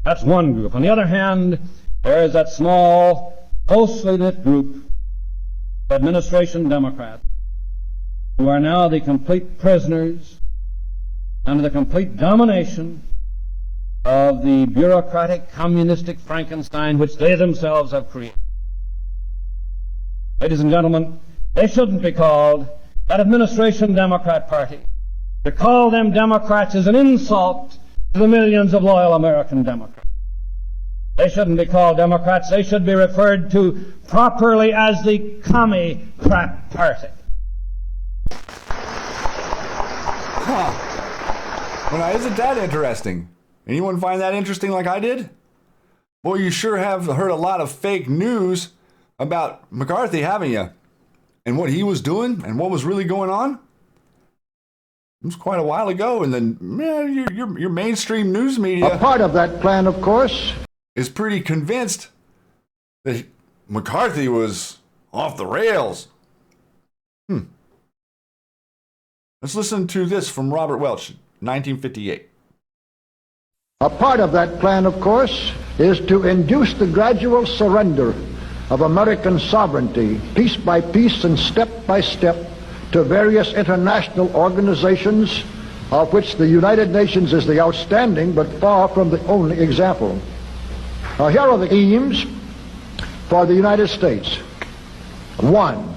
That's one group. On the other hand, there is that small, closely knit group of administration Democrats who are now the complete prisoners under the complete domination of the bureaucratic, communistic Frankenstein which they themselves have created. Ladies and gentlemen, they shouldn't be called that administration Democrat Party. To call them Democrats is an insult to the millions of loyal American Democrats. They shouldn't be called Democrats. They should be referred to properly as the Commie-Crap Party. Well, now, isn't that interesting? Anyone find that interesting like I did? Boy, you sure have heard a lot of fake news about McCarthy, haven't you? And what he was doing and what was really going on? It was quite a while ago, and then your mainstream news media... A part of that plan, of course... ...is pretty convinced that McCarthy was off the rails. Let's listen to this from Robert Welch, 1958. A part of that plan, of course, is to induce the gradual surrender of American sovereignty, piece by piece and step by step, to various international organizations, of which the United Nations is the outstanding but far from the only example. Now, here are the aims for the United States. 1.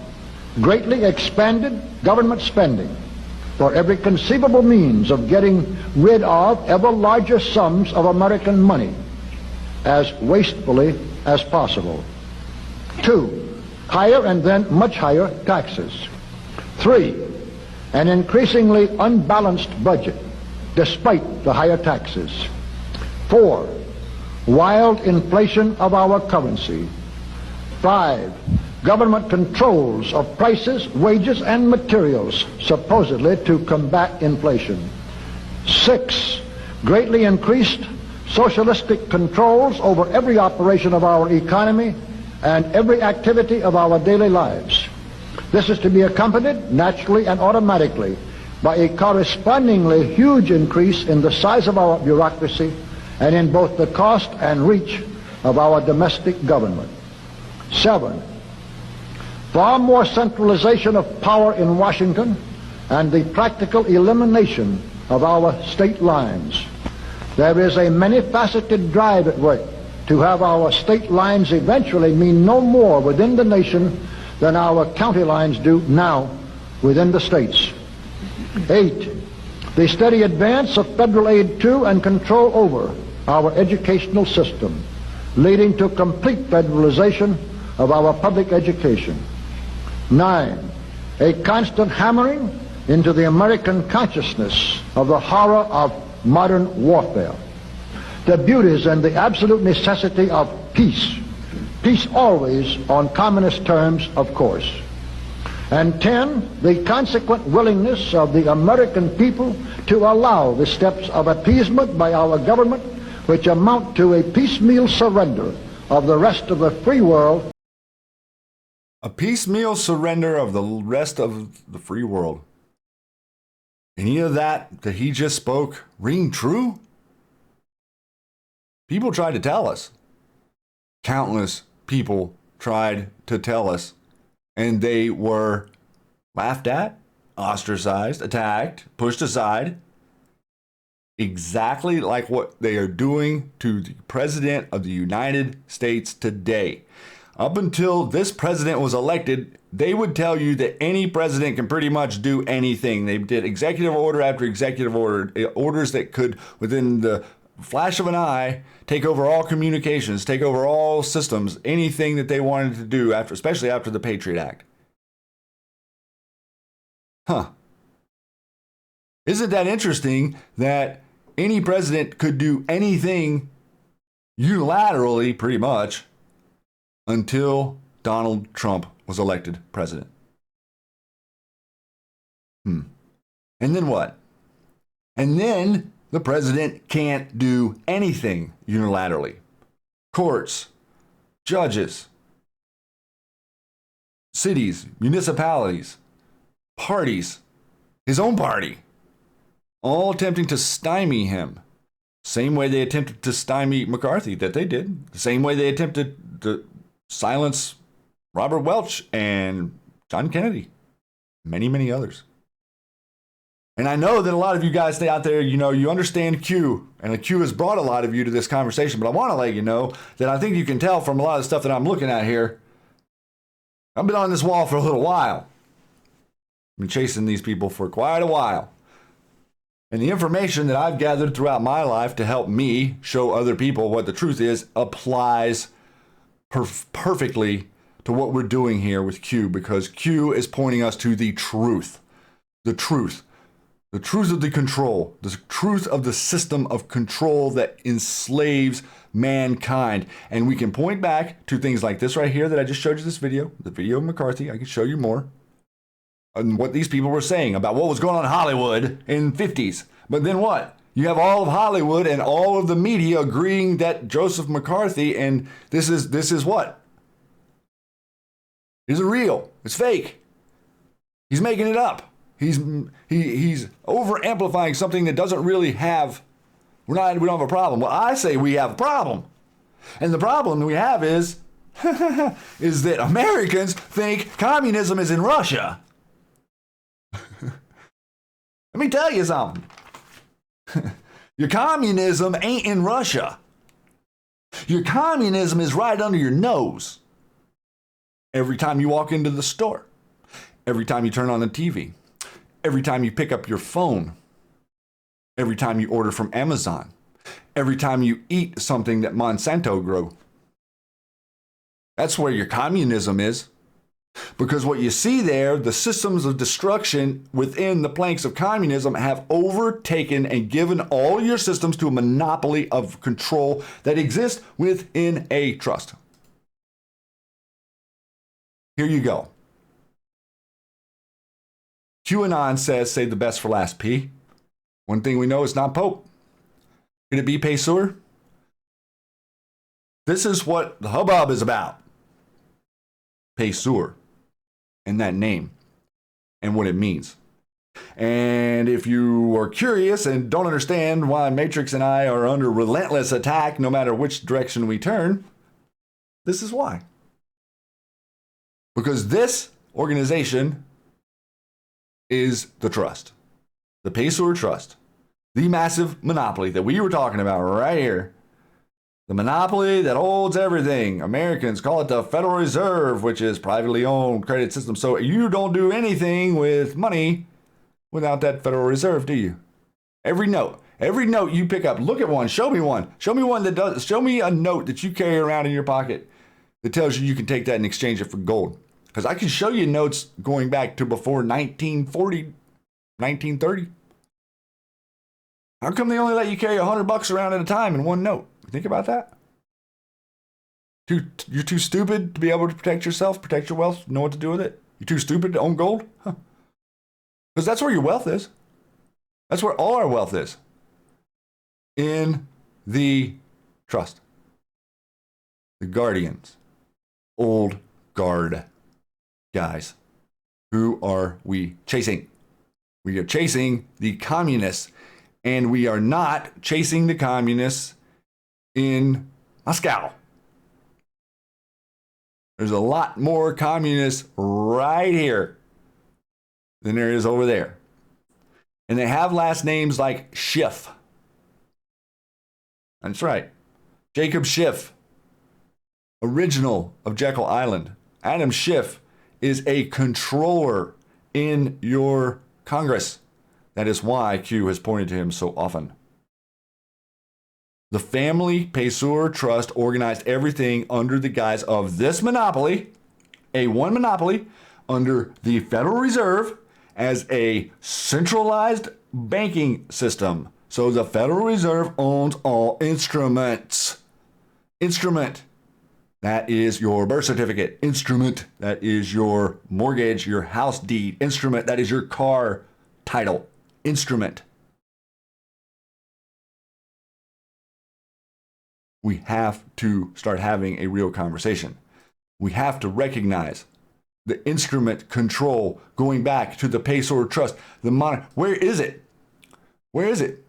Greatly expanded government spending for every conceivable means of getting rid of ever larger sums of American money as wastefully as possible. 2. Higher and then much higher taxes. 3. An increasingly unbalanced budget despite the higher taxes. 4. Wild inflation of our currency. 5. Government controls of prices, wages, and materials, supposedly to combat inflation. 6. Greatly increased socialistic controls over every operation of our economy and every activity of our daily lives. This is to be accompanied, naturally and automatically, by a correspondingly huge increase in the size of our bureaucracy and in both the cost and reach of our domestic government. 7. Far more centralization of power in Washington and the practical elimination of our state lines. There is a many-faceted drive at work to have our state lines eventually mean no more within the nation than our county lines do now within the states. 8. The steady advance of federal aid to and control over our educational system, leading to complete federalization of our public education. 9. A constant hammering into the American consciousness of the horror of modern warfare. The beauties and the absolute necessity of peace. Peace always on communist terms, of course. And 10, the consequent willingness of the American people to allow the steps of appeasement by our government which amount to a piecemeal surrender of the rest of the free world. A piecemeal surrender of the rest of the free world. Any of that he just spoke ring true? People tried to tell us. Countless people tried to tell us. And they were laughed at, ostracized, attacked, pushed aside. Exactly like what they are doing to the President of the United States today. Up until this president was elected, they would tell you that any president can pretty much do anything. They did executive order after executive order, orders that could, within the flash of an eye, take over all communications, take over all systems, anything that they wanted to do, after, especially after the Patriot Act. Huh. Isn't that interesting that any president could do anything unilaterally, pretty much, until Donald Trump was elected president? And then what? And then the president can't do anything unilaterally. Courts, judges, cities, municipalities, parties, his own party, all attempting to stymie him. Same way they attempted to stymie McCarthy that they did. The same way they attempted to silence Robert Welch and John Kennedy. Many, many others. And I know that a lot of you guys stay out there, you know, you understand Q, and Q has brought a lot of you to this conversation, but I want to let you know that I think you can tell from a lot of the stuff that I'm looking at here. I've been on this wall for a little while. I've been chasing these people for quite a while. And the information that I've gathered throughout my life to help me show other people what the truth is applies perfectly to what we're doing here with Q, because Q is pointing us to the truth. The truth. The truth of the control. The truth of the system of control that enslaves mankind. And we can point back to things like this right here that I just showed you this video. The video of McCarthy. I can show you more. And what these people were saying about what was going on in Hollywood in the 50s. But then what? You have all of Hollywood and all of the media agreeing that Joseph McCarthy, and this is what? Isn't real. It's fake. He's making it up. He's over amplifying something that doesn't really have. We don't have a problem. Well, I say we have a problem. And the problem we have is is that Americans think communism is in Russia. Let me tell you something. Your communism ain't in Russia. Your communism is right under your nose. Every time you walk into the store, every time you turn on the TV, every time you pick up your phone, every time you order from Amazon, every time you eat something that Monsanto grew. That's where your communism is. Because what you see there, the systems of destruction within the planks of communism have overtaken and given all your systems to a monopoly of control that exists within a trust. Here you go. QAnon says, save the best for last, P. One thing we know is not Pope. Could it be Pesur? This is what the hubbub is about. Pesur. And that name and what it means. And if you are curious and don't understand why Matrixxx and I are under relentless attack no matter which direction we turn, this is why. Because this organization is the trust. The Pesur Trust. The massive monopoly that we were talking about right here. The monopoly that holds everything. Americans call it the Federal Reserve, which is privately owned credit system. So you don't do anything with money without that Federal Reserve, do you? Every note you pick up, look at one, show me one. Show me a note that you carry around in your pocket that tells you can take that and exchange it for gold. Because I can show you notes going back to before 1940, 1930. How come they only let you carry $100 around at a time in one note? Think about that. You're too stupid to be able to protect yourself, protect your wealth, know what to do with it? You're too stupid to own gold? Huh. Because that's where your wealth is. That's where all our wealth is. In the trust. The guardians. Old guard guys. Who are we chasing? We are chasing the communists. And we are not chasing the communists in Moscow. There's a lot more communists right here than there is over there. And they have last names like Schiff. That's right. Jacob Schiff, original of Jekyll Island. Adam Schiff is a controller in your Congress. That is why Q has pointed to him so often. The family Paysur Trust organized everything under the guise of this monopoly, a one monopoly, under the Federal Reserve as a centralized banking system. So the Federal Reserve owns all instruments. Instrument. That is your birth certificate. Instrument. That is your mortgage, your house deed. Instrument. That is your car title. Instrument. We have to start having a real conversation. We have to recognize the instrument control going back to the Paysur Trust. The where is it? Where is it?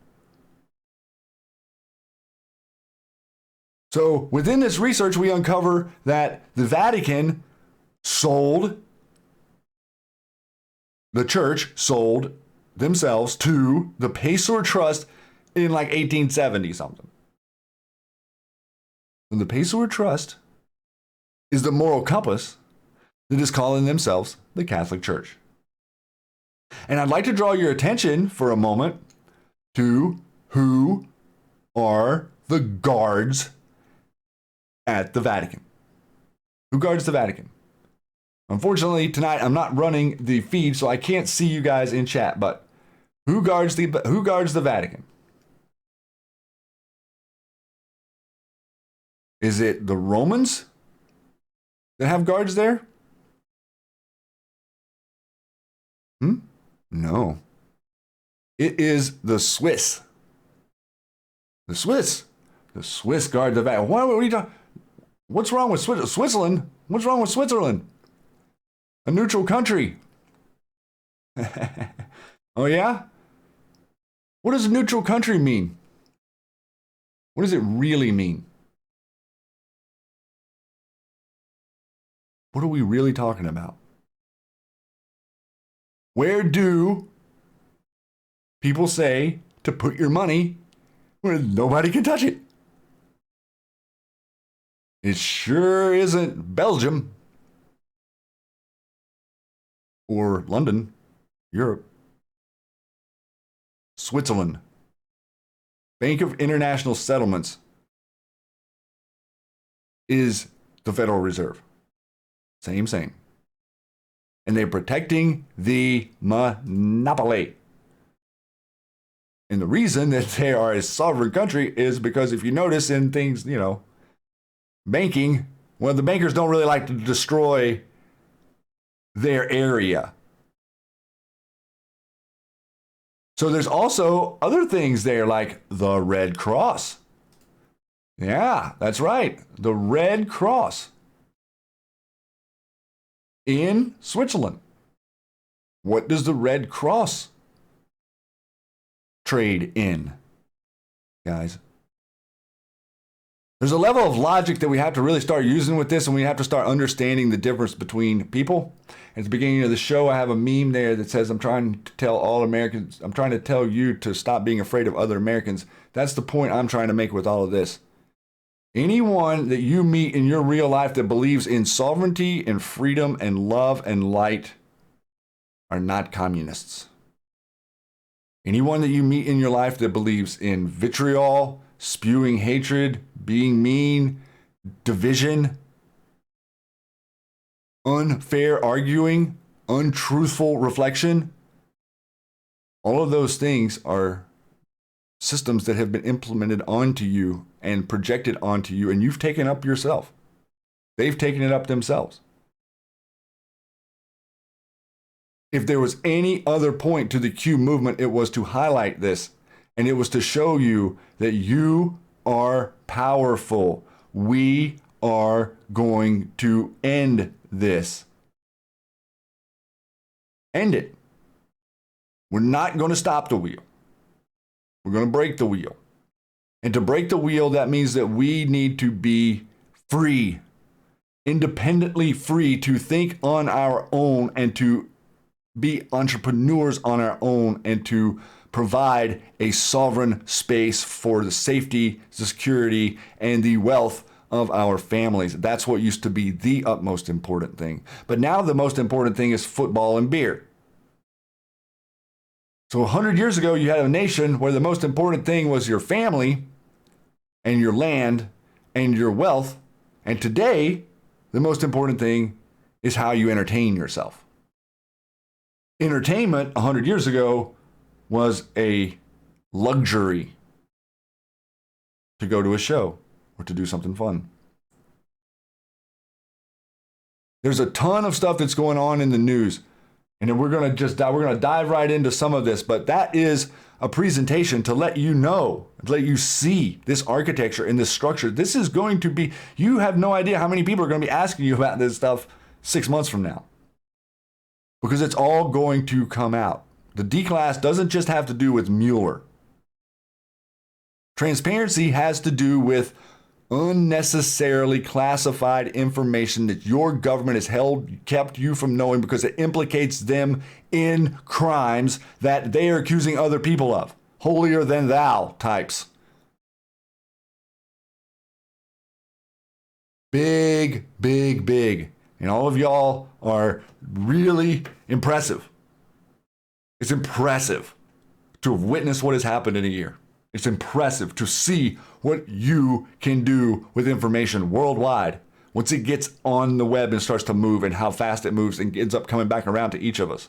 So within this research, we uncover that the Vatican sold, the church sold themselves to the Paysur Trust in like 1870 something. And the Paysur Trust is the moral compass that is calling themselves the Catholic Church. And I'd like to draw your attention for a moment to who are the guards at the Vatican. Who guards the Vatican? Unfortunately, tonight I'm not running the feed, so I can't see you guys in chat, but who guards the Vatican? Is it the Romans that have guards there? No. It is the Swiss. The Swiss. The Swiss guard the Vatican. What are you talking? What's wrong with Switzerland? What's wrong with Switzerland? A neutral country. Oh yeah? What does a neutral country mean? What does it really mean? What are we really talking about? Where do people say to put your money where nobody can touch it? It sure isn't Belgium or London, Europe. Switzerland. Bank of International Settlements is the Federal Reserve. Same. And they're protecting the monopoly. And the reason that they are a sovereign country is because if you notice in things, banking, well, the bankers don't really like to destroy their area. So there's also other things there like the Red Cross. Yeah, that's right. The Red Cross in Switzerland. What does the Red Cross trade in, guys? There's a level of logic that we have to really start using with this, and we have to start understanding the difference between people. At the beginning of the show, I have a meme there that says, I'm trying to tell you to stop being afraid of other Americans. That's the point I'm trying to make with all of this. Anyone that you meet in your real life that believes in sovereignty and freedom and love and light are not communists. Anyone that you meet in your life that believes in vitriol, spewing hatred, being mean, division, unfair arguing, untruthful reflection, all of those things are systems that have been implemented onto you and projected onto you, and you've taken up yourself. They've taken it up themselves. If there was any other point to the Q movement, it was to highlight this, and it was to show you that you are powerful. We are going to end this. End it. We're not going to stop the wheel. We're going to break the wheel. And to break the wheel, that means that we need to be free, independently free to think on our own and to be entrepreneurs on our own and to provide a sovereign space for the safety, the security, and the wealth of our families. That's what used to be the utmost important thing. But now the most important thing is football and beer. So 100 years ago, you had a nation where the most important thing was your family and your land and your wealth. And today, the most important thing is how you entertain yourself. Entertainment 100 years ago was a luxury to go to a show or to do something fun. There's a ton of stuff that's going on in the news, and then we're going to dive right into some of this, but that is a presentation to let you know, to let you see this architecture and this structure. This is going to be, you have no idea how many people are going to be asking you about this stuff 6 months from now, because it's all going to come out. The D-class doesn't just have to do with Mueller. Transparency has to do with unnecessarily classified information that your government has kept you from knowing because it implicates them in crimes that they are accusing other people of. Holier than thou types. Big, big, big. And all of y'all are really impressive. It's impressive to have witnessed what has happened in a year. It's impressive to see what you can do with information worldwide once it gets on the web and starts to move, and how fast it moves and ends up coming back around to each of us.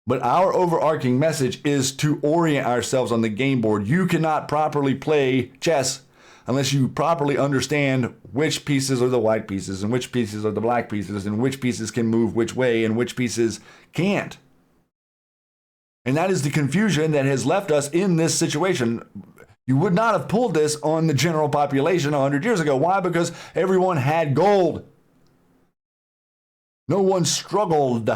But our overarching message is to orient ourselves on the game board. You cannot properly play chess unless you properly understand which pieces are the white pieces and which pieces are the black pieces and which pieces can move which way and which pieces can't. And that is the confusion that has left us in this situation. You would not have pulled this on the general population 100 years ago. Why? Because everyone had gold. No one struggled.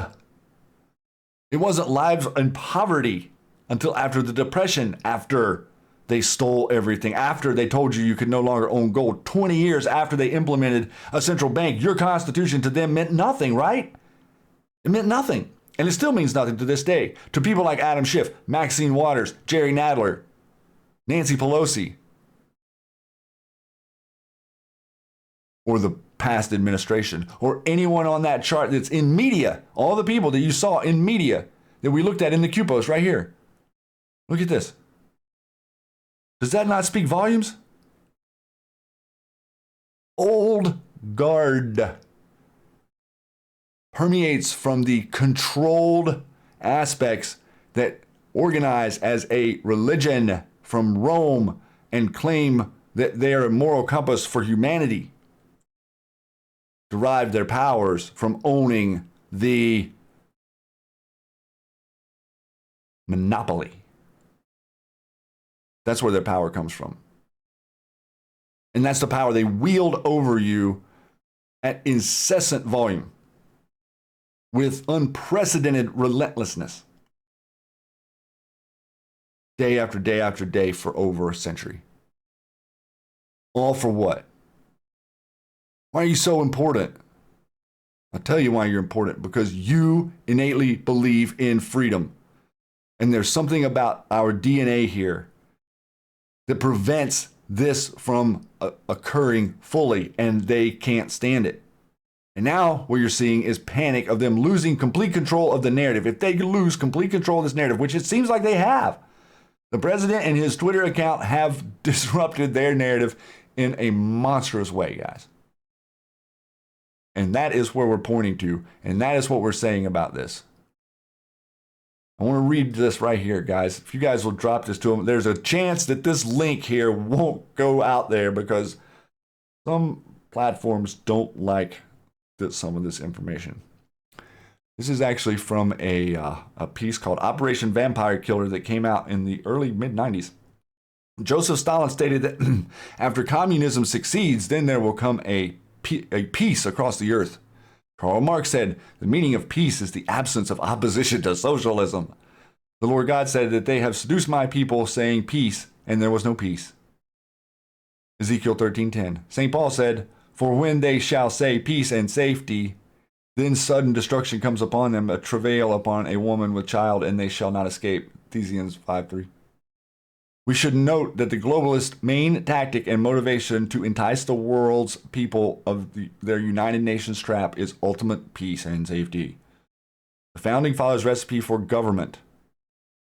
It wasn't lives in poverty until after the Depression, after they stole everything, after they told you you could no longer own gold. 20 years after they implemented a central bank, your constitution to them meant nothing, right? It meant nothing. And it still means nothing to this day. To people like Adam Schiff, Maxine Waters, Jerry Nadler, Nancy Pelosi, or the past administration, or anyone on that chart that's in media, all the people that you saw in media that we looked at in the Q post right here. Look at this. Does that not speak volumes? Old guard permeates from the controlled aspects that organize as a religion from Rome and claim that they are a moral compass for humanity, derive their powers from owning the monopoly. That's where their power comes from. And that's the power they wield over you at incessant volume, with unprecedented relentlessness, day after day after day for over a century. All for what? Why are you so important? I'll tell you why you're important. Because you innately believe in freedom. And there's something about our DNA here that prevents this from occurring fully, and they can't stand it. And now what you're seeing is panic of them losing complete control of the narrative. If they lose complete control of this narrative, which it seems like they have, the president and his Twitter account have disrupted their narrative in a monstrous way, guys. And that is where we're pointing to, and that is what we're saying about this. I want to read this right here, guys. If you guys will drop this to them, there's a chance that this link here won't go out there because some platforms don't like some of this information. This is actually from a piece called Operation Vampire Killer that came out in the early mid-90s. Joseph Stalin stated that after communism succeeds, then there will come a peace across the earth. Karl Marx said, the meaning of peace is the absence of opposition to socialism. The Lord God said that they have seduced my people, saying peace, and there was no peace. Ezekiel 13:10. St. Paul said, for when they shall say peace and safety, then sudden destruction comes upon them, a travail upon a woman with child, and they shall not escape. Ephesians 5:3. We should note that the globalist main tactic and motivation to entice the world's people of their United Nations trap is ultimate peace and safety. The founding fathers' recipe for government,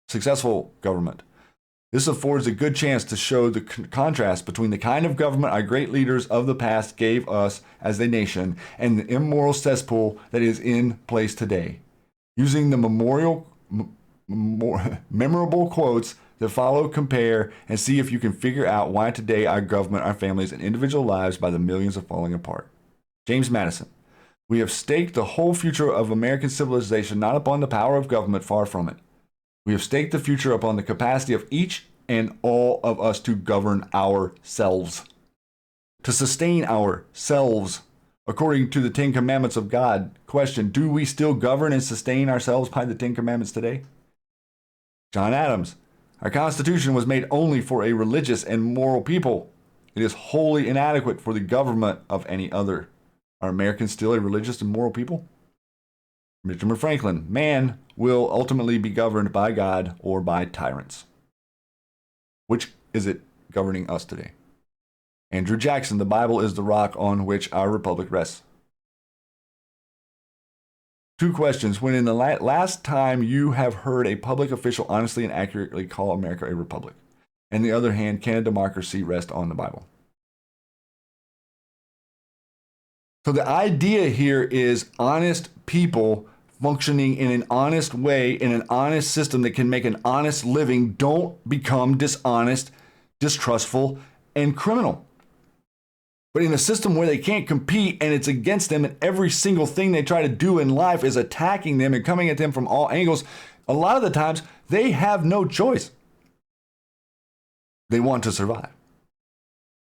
successful government. This affords a good chance to show the contrast between the kind of government our great leaders of the past gave us as a nation and the immoral cesspool that is in place today. Using the memorable quotes that follow, compare, and see if you can figure out why today our government, our families, and individual lives by the millions are falling apart. James Madison. We have staked the whole future of American civilization not upon the power of government, far from it. We have staked the future upon the capacity of each and all of us to govern ourselves, to sustain ourselves according to the Ten Commandments of God. Question, do we still govern and sustain ourselves by the Ten Commandments today? John Adams. Our Constitution was made only for a religious and moral people. It is wholly inadequate for the government of any other. Are Americans still a religious and moral people? Benjamin Franklin. Man will ultimately be governed by God or by tyrants. Which is it governing us today? Andrew Jackson. The Bible is the rock on which our republic rests. Two questions. When in the last time you have heard a public official honestly and accurately call America a republic? On the other hand, can a democracy rest on the Bible? So the idea here is honest people functioning in an honest way, in an honest system that can make an honest living, don't become dishonest, distrustful, and criminal. But in a system where they can't compete and it's against them and every single thing they try to do in life is attacking them and coming at them from all angles, a lot of the times they have no choice. They want to survive.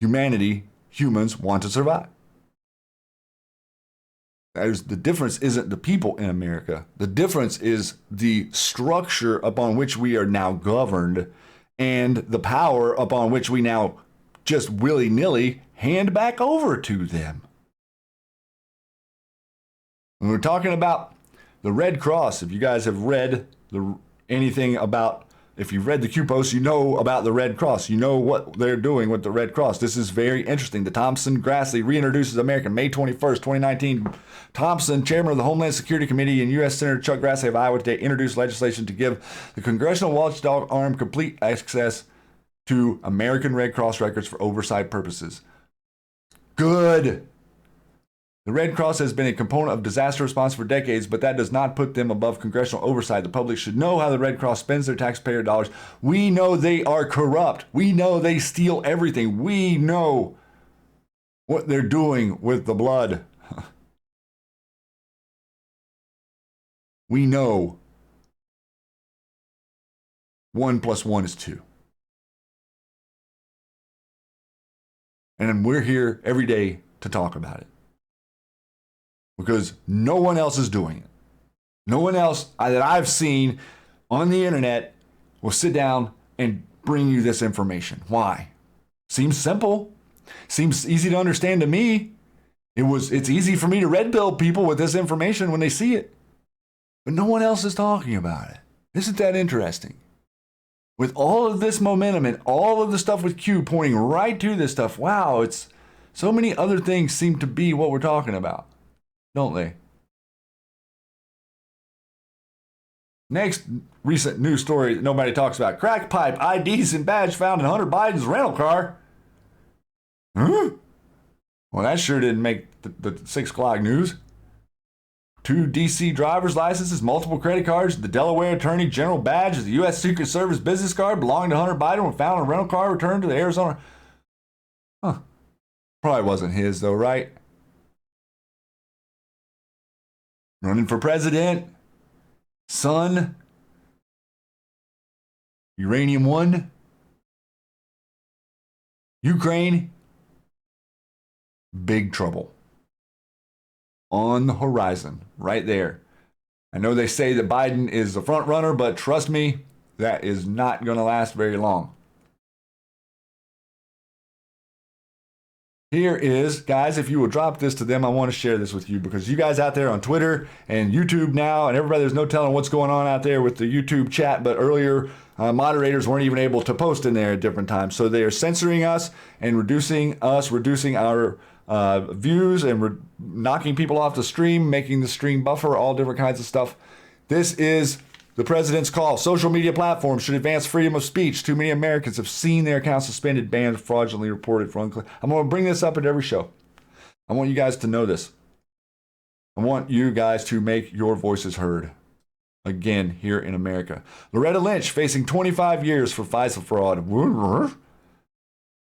Humanity, humans want to survive. The difference isn't the people in America. The difference is the structure upon which we are now governed and the power upon which we now just willy-nilly hand back over to them. When we're talking about the Red Cross, if you guys have read anything about, if you've read the Q Post, you know about the Red Cross. You know what they're doing with the Red Cross. This is very interesting. The Thompson-Grassley reintroduces America, May 21st, 2019. Thompson, chairman of the Homeland Security Committee, and U.S. Senator Chuck Grassley of Iowa today introduced legislation to give the Congressional Watchdog Arm complete access to American Red Cross records for oversight purposes. Good. The Red Cross has been a component of disaster response for decades, but that does not put them above congressional oversight. The public should know how the Red Cross spends their taxpayer dollars. We know they are corrupt. We know they steal everything. We know what they're doing with the blood. We know 1 + 1 is 2. And we're here every day to talk about it. Because no one else is doing it. No one else that I've seen on the internet will sit down and bring you this information. Why? Seems simple. Seems easy to understand to me. It's easy for me to red pill people with this information when they see it. But no one else is talking about it. Isn't that interesting? With all of this momentum and all of the stuff with Q pointing right to this stuff, wow, it's so many other things seem to be what we're talking about, don't they? Next recent news story that nobody talks about. Crack pipe IDs and badge found in Hunter Biden's rental car. Huh? Well, that sure didn't make the 6 o'clock news. 2 DC driver's licenses, multiple credit cards, the Delaware Attorney General badge, the U.S. Secret Service business card belonging to Hunter Biden were found in a rental car returned to the Arizona. Huh. Probably wasn't his, though, right? Running for president. Son. Uranium One. Ukraine. Big trouble. On the horizon, right there. I know they say that Biden is the front runner, but trust me, that is not going to last very long. Here is, guys, if you will drop this to them, I want to share this with you because you guys out there on Twitter and YouTube now, and everybody, there's no telling what's going on out there with the YouTube chat, but earlier moderators weren't even able to post in there at different times. So they are censoring us and reducing our views and knocking people off the stream, making the stream buffer, all different kinds of stuff. This is the president's call. Social media platforms should advance freedom of speech. Too many Americans have seen their accounts suspended, banned, fraudulently reported for unclear. I'm going to bring this up at every show. I want you guys to know this. I want you guys to make your voices heard. Again, here in America. Loretta Lynch facing 25 years for FISA fraud.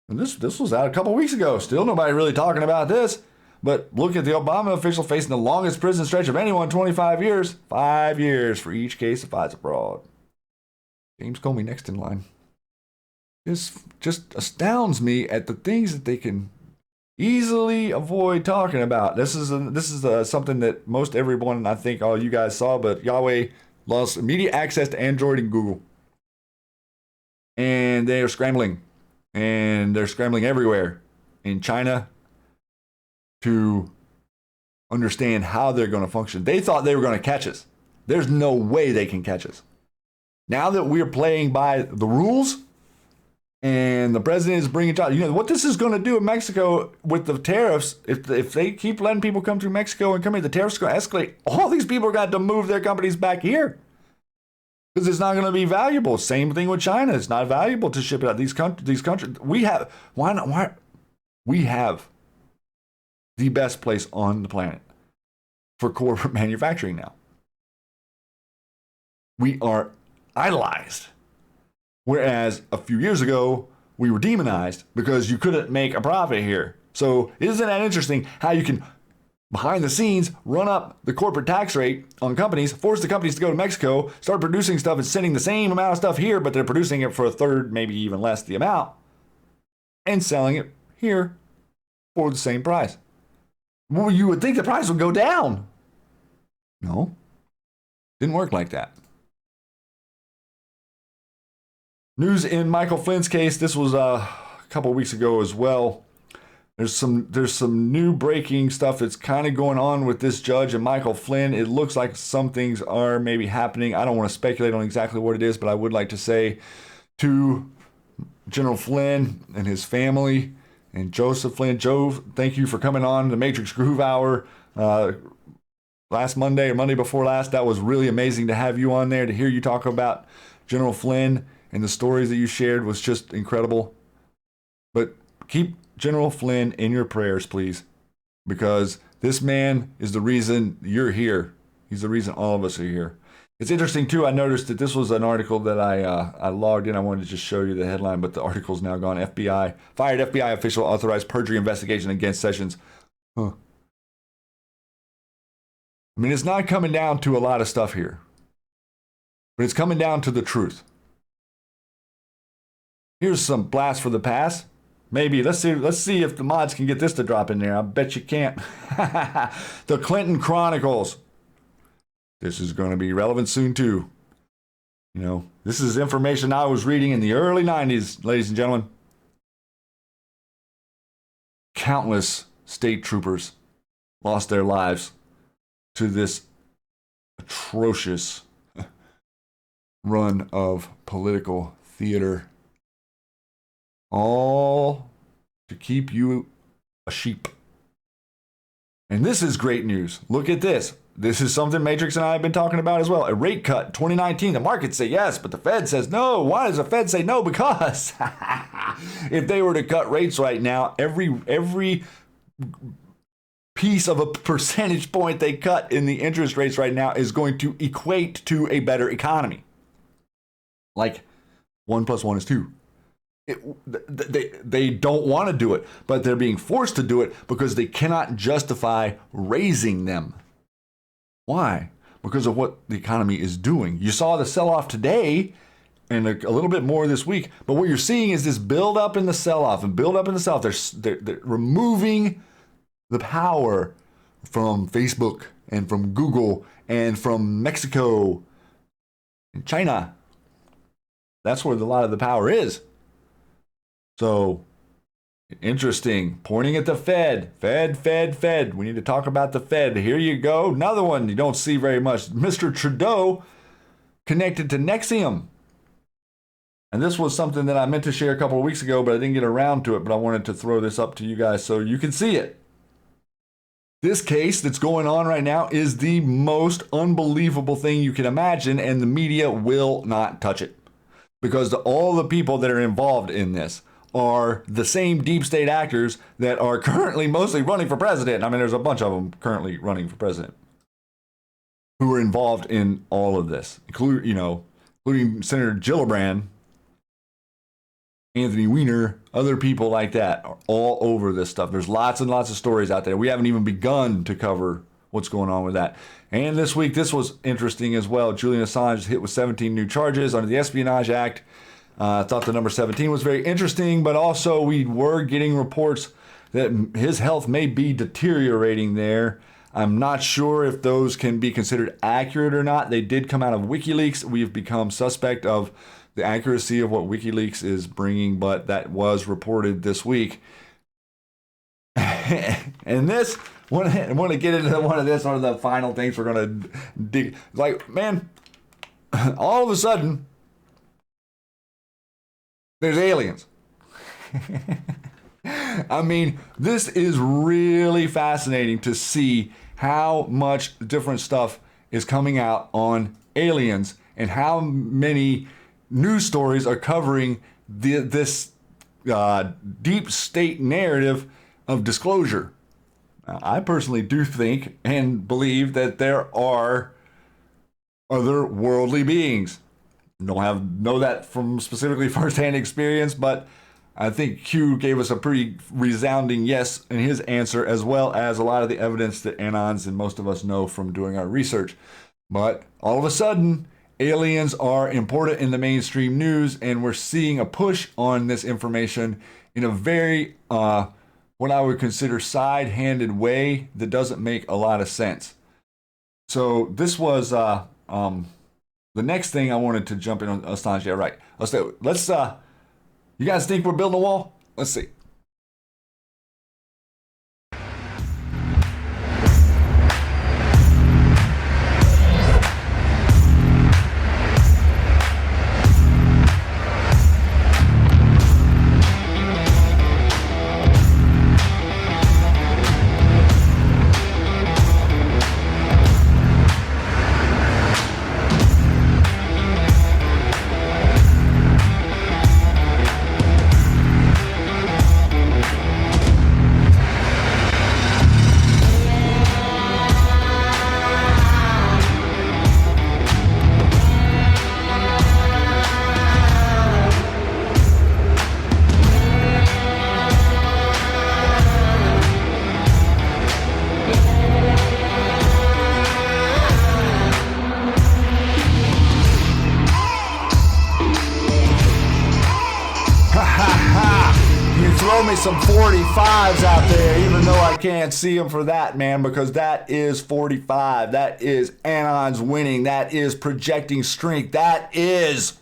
And this was out a couple weeks ago. Still nobody really talking about this. But look at the Obama official facing the longest prison stretch of anyone, 25 years. 5 years for each case of FISA fraud. James Comey next in line. This just astounds me at the things that they can easily avoid talking about. This is something that most everyone, I think all you guys saw, but Yahweh lost immediate access to Android and Google. And they are scrambling. And they're scrambling everywhere in China to understand how they're going to function. They thought they were going to catch us. There's no way they can catch us. Now that we're playing by the rules and the president is bringing jobs, you know what this is going to do in Mexico with the tariffs. If they keep letting people come through Mexico and come here, the tariffs are going to escalate. All these people are going to move their companies back here because it's not going to be valuable. Same thing with China. It's not valuable to ship it out. These countries, we have the best place on the planet for corporate manufacturing now. We are idolized. Whereas a few years ago, we were demonized because you couldn't make a profit here. So isn't that interesting how you can, behind the scenes, run up the corporate tax rate on companies, force the companies to go to Mexico, start producing stuff and sending the same amount of stuff here, but they're producing it for a third, maybe even less the amount, and selling it here for the same price. Well, you would think the price would go down. No, didn't work like that. News in Michael Flynn's case. This was a couple of weeks ago as well. There's some new breaking stuff that's kind of going on with this judge and Michael Flynn. It looks like some things are maybe happening. I don't want to speculate on exactly what it is, but I would like to say to General Flynn and his family and Joseph Flynn. Joe, thank you for coming on the Matrixxx Groove Hour last Monday or Monday before last. That was really amazing to have you on there, to hear you talk about General Flynn, and the stories that you shared was just incredible. But keep General Flynn in your prayers, please, because this man is the reason you're here. He's the reason all of us are here. It's interesting, too. I noticed that this was an article that I logged in. I wanted to just show you the headline, but the article's now gone. FBI, fired FBI official authorized perjury investigation against Sessions. Huh. I mean, it's not coming down to a lot of stuff here, but it's coming down to the truth. Here's some blast for the past. Maybe let's see if the mods can get this to drop in there. I bet you can't. The Clinton Chronicles. This is going to be relevant soon too. You know, this is information I was reading in the early 90s, ladies and gentlemen. Countless state troopers lost their lives to this atrocious run of political theater. All to keep you a sheep. And this is great news. Look at this. This is something Matrixxx and I have been talking about as well. A rate cut 2019. The markets say yes, but the Fed says no. Why does the Fed say no? Because if they were to cut rates right now, every piece of a percentage point they cut in the interest rates right now is going to equate to a better economy. Like 1 + 1 is 2. They don't want to do it, but they're being forced to do it because they cannot justify raising them. Why? Because of what the economy is doing. You saw the sell-off today and a little bit more this week, but what you're seeing is this build up in the sell-off and build up in the sell-off. They're removing the power from Facebook and from Google and from Mexico and China. That's where a lot of the power is. So, interesting. Pointing at the Fed. Fed. We need to talk about the Fed. Here you go. Another one you don't see very much. Mr. Trudeau connected to Nexium. And this was something that I meant to share a couple of weeks ago, but I didn't get around to it. But I wanted to throw this up to you guys so you can see it. This case that's going on right now is the most unbelievable thing you can imagine, and the media will not touch it. Because all the people that are involved in this are the same deep state actors that are currently mostly running for president. I mean, there's a bunch of them currently running for president who are involved in all of this, including Senator Gillibrand, Anthony Weiner, other people like that are all over this stuff. There's lots and lots of stories out there. We haven't even begun to cover what's going on with that. And this week, this was interesting as well. Julian Assange is hit with 17 new charges under the Espionage Act. I thought the number 17 was very interesting, but also we were getting reports that his health may be deteriorating there. I'm not sure if those can be considered accurate or not. They did come out of WikiLeaks. We've become suspect of the accuracy of what WikiLeaks is bringing, but that was reported this week. And this, I want to get into one of the final things we're going to dig. Like, man, all of a sudden, there's aliens. I mean, this is really fascinating to see how much different stuff is coming out on aliens and how many news stories are covering this deep state narrative of disclosure. Now, I personally do think and believe that there are other worldly beings. Don't know that from specifically firsthand experience, but I think Q gave us a pretty resounding yes in his answer, as well as a lot of the evidence that Anons and most of us know from doing our research. But all of a sudden, aliens are important in the mainstream news, and we're seeing a push on this information in a very, what I would consider side-handed way that doesn't make a lot of sense. So this was the next thing I wanted to jump in on Assange. Yeah, right. Let's you guys think we're building a wall? Let's see. Throw me some 45s out there, even though I can't see them for that, man, because that is 45. That is Anons winning. That is projecting strength. That is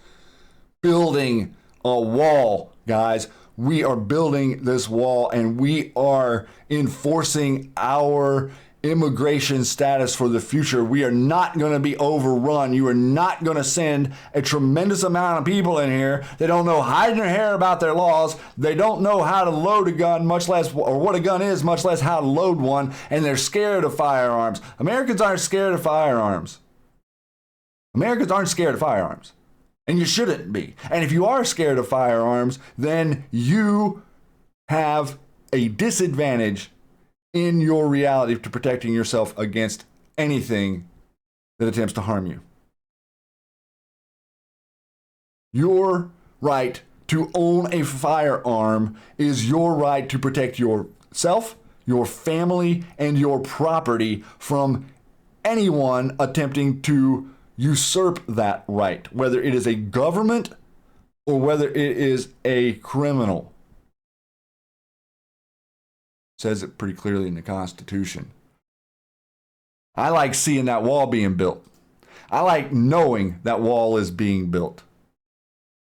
building a wall, guys. We are building this wall, and we are enforcing our immigration status for the future. We are not going to be overrun. You are not going to send a tremendous amount of people in here. They don't know hiding their hair about their laws. They don't know how to load a gun, much less, or what a gun is, much less how to load one, and they're scared of firearms. Americans aren't scared of firearms. Americans aren't scared of firearms, and you shouldn't be. And if you are scared of firearms, then you have a disadvantage in your reality to protecting yourself against anything that attempts to harm you. Your right to own a firearm is your right to protect yourself, your family, and your property from anyone attempting to usurp that right, whether it is a government or whether it is a criminal. It says it pretty clearly in the Constitution. I like seeing that wall being built. I like knowing that wall is being built.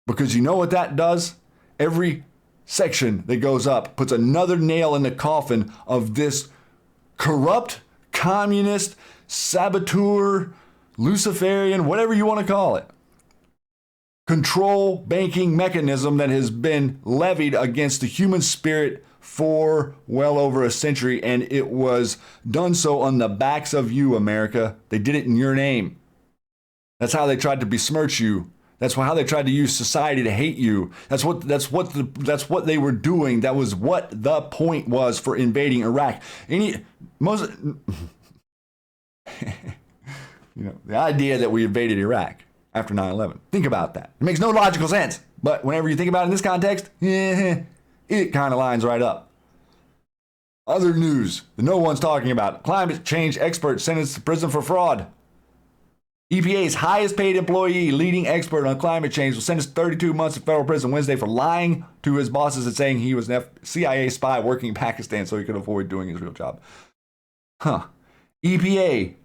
Because you know what that does? Every section that goes up puts another nail in the coffin of this corrupt, communist, saboteur, Luciferian, whatever you want to call it, control banking mechanism that has been levied against the human spirit for well over a century, and it was done so on the backs of you, America. They did it in your name. That's how they tried to besmirch you. That's how they tried to use society to hate you. That's what they were doing. That was what the point was for invading Iraq. The idea that we invaded Iraq after 9/11. Think about that. It makes no logical sense. But whenever you think about it in this context, it kind of lines right up. Other news that no one's talking about. Climate change expert sentenced to prison for fraud. EPA's highest paid employee, leading expert on climate change, was sentenced to 32 months in federal prison Wednesday for lying to his bosses and saying he was an CIA spy working in Pakistan so he could avoid doing his real job. EPA,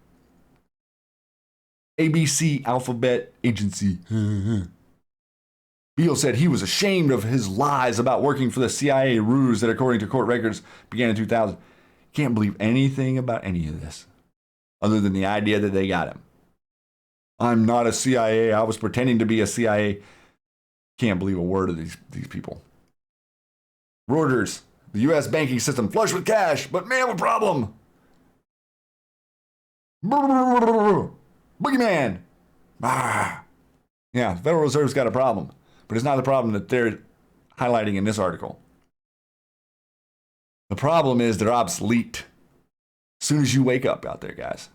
ABC Alphabet Agency. Beale said he was ashamed of his lies about working for the CIA ruse that, according to court records, began in 2000. Can't believe anything about any of this other than the idea that they got him. I'm not a CIA. I was pretending to be a CIA. Can't believe a word of these people. Reuters, the U.S. banking system flush with cash, but may have a problem. Boogeyman. Yeah, the Federal Reserve's got a problem, but it's not the problem that they're highlighting in this article. The problem is they're obsolete. As soon as you wake up out there, guys,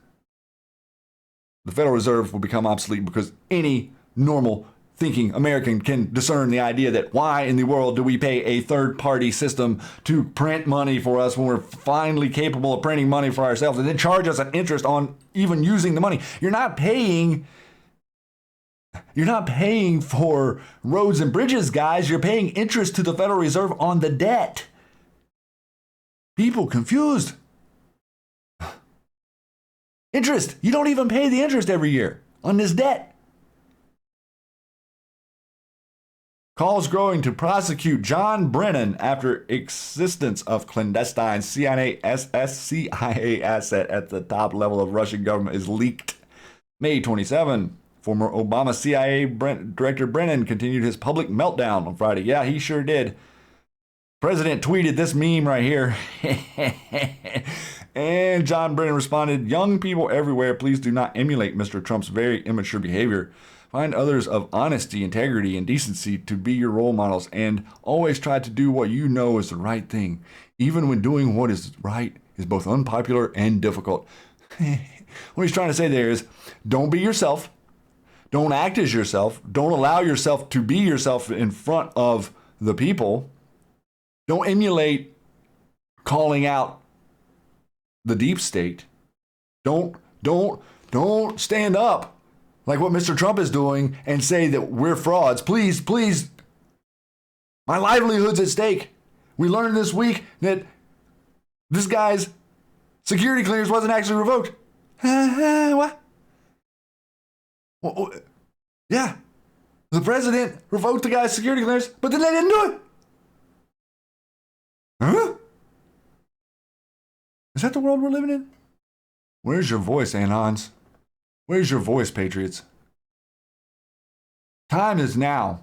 the Federal Reserve will become obsolete because any normal thinking American can discern the idea that why in the world do we pay a third-party system to print money for us when we're finally capable of printing money for ourselves and then charge us an interest on even using the money? You're not paying for roads and bridges, guys. You're paying interest to the Federal Reserve on the debt. People confused. Interest. You don't even pay the interest every year on this debt. Calls growing to prosecute John Brennan after existence of clandestine CIA asset at the top level of Russian government is leaked. May 27. Former Obama CIA Director Brennan continued his public meltdown on Friday. Yeah, he sure did. President tweeted this meme right here. And John Brennan responded, "Young people everywhere, please do not emulate Mr. Trump's very immature behavior. Find others of honesty, integrity, and decency to be your role models, and always try to do what you know is the right thing, even when doing what is right is both unpopular and difficult." What he's trying to say there is, don't be yourself. Don't act as yourself. Don't allow yourself to be yourself in front of the people. Don't emulate calling out the deep state. Don't stand up like what Mr. Trump is doing and say that we're frauds. Please, my livelihood's at stake. We learned this week that this guy's security clearance wasn't actually revoked. What? Well, yeah, the president revoked the guy's security clearance, but then they didn't do it. Huh? Is that the world we're living in? Where's your voice, Anons? Where's your voice, Patriots? Time is now.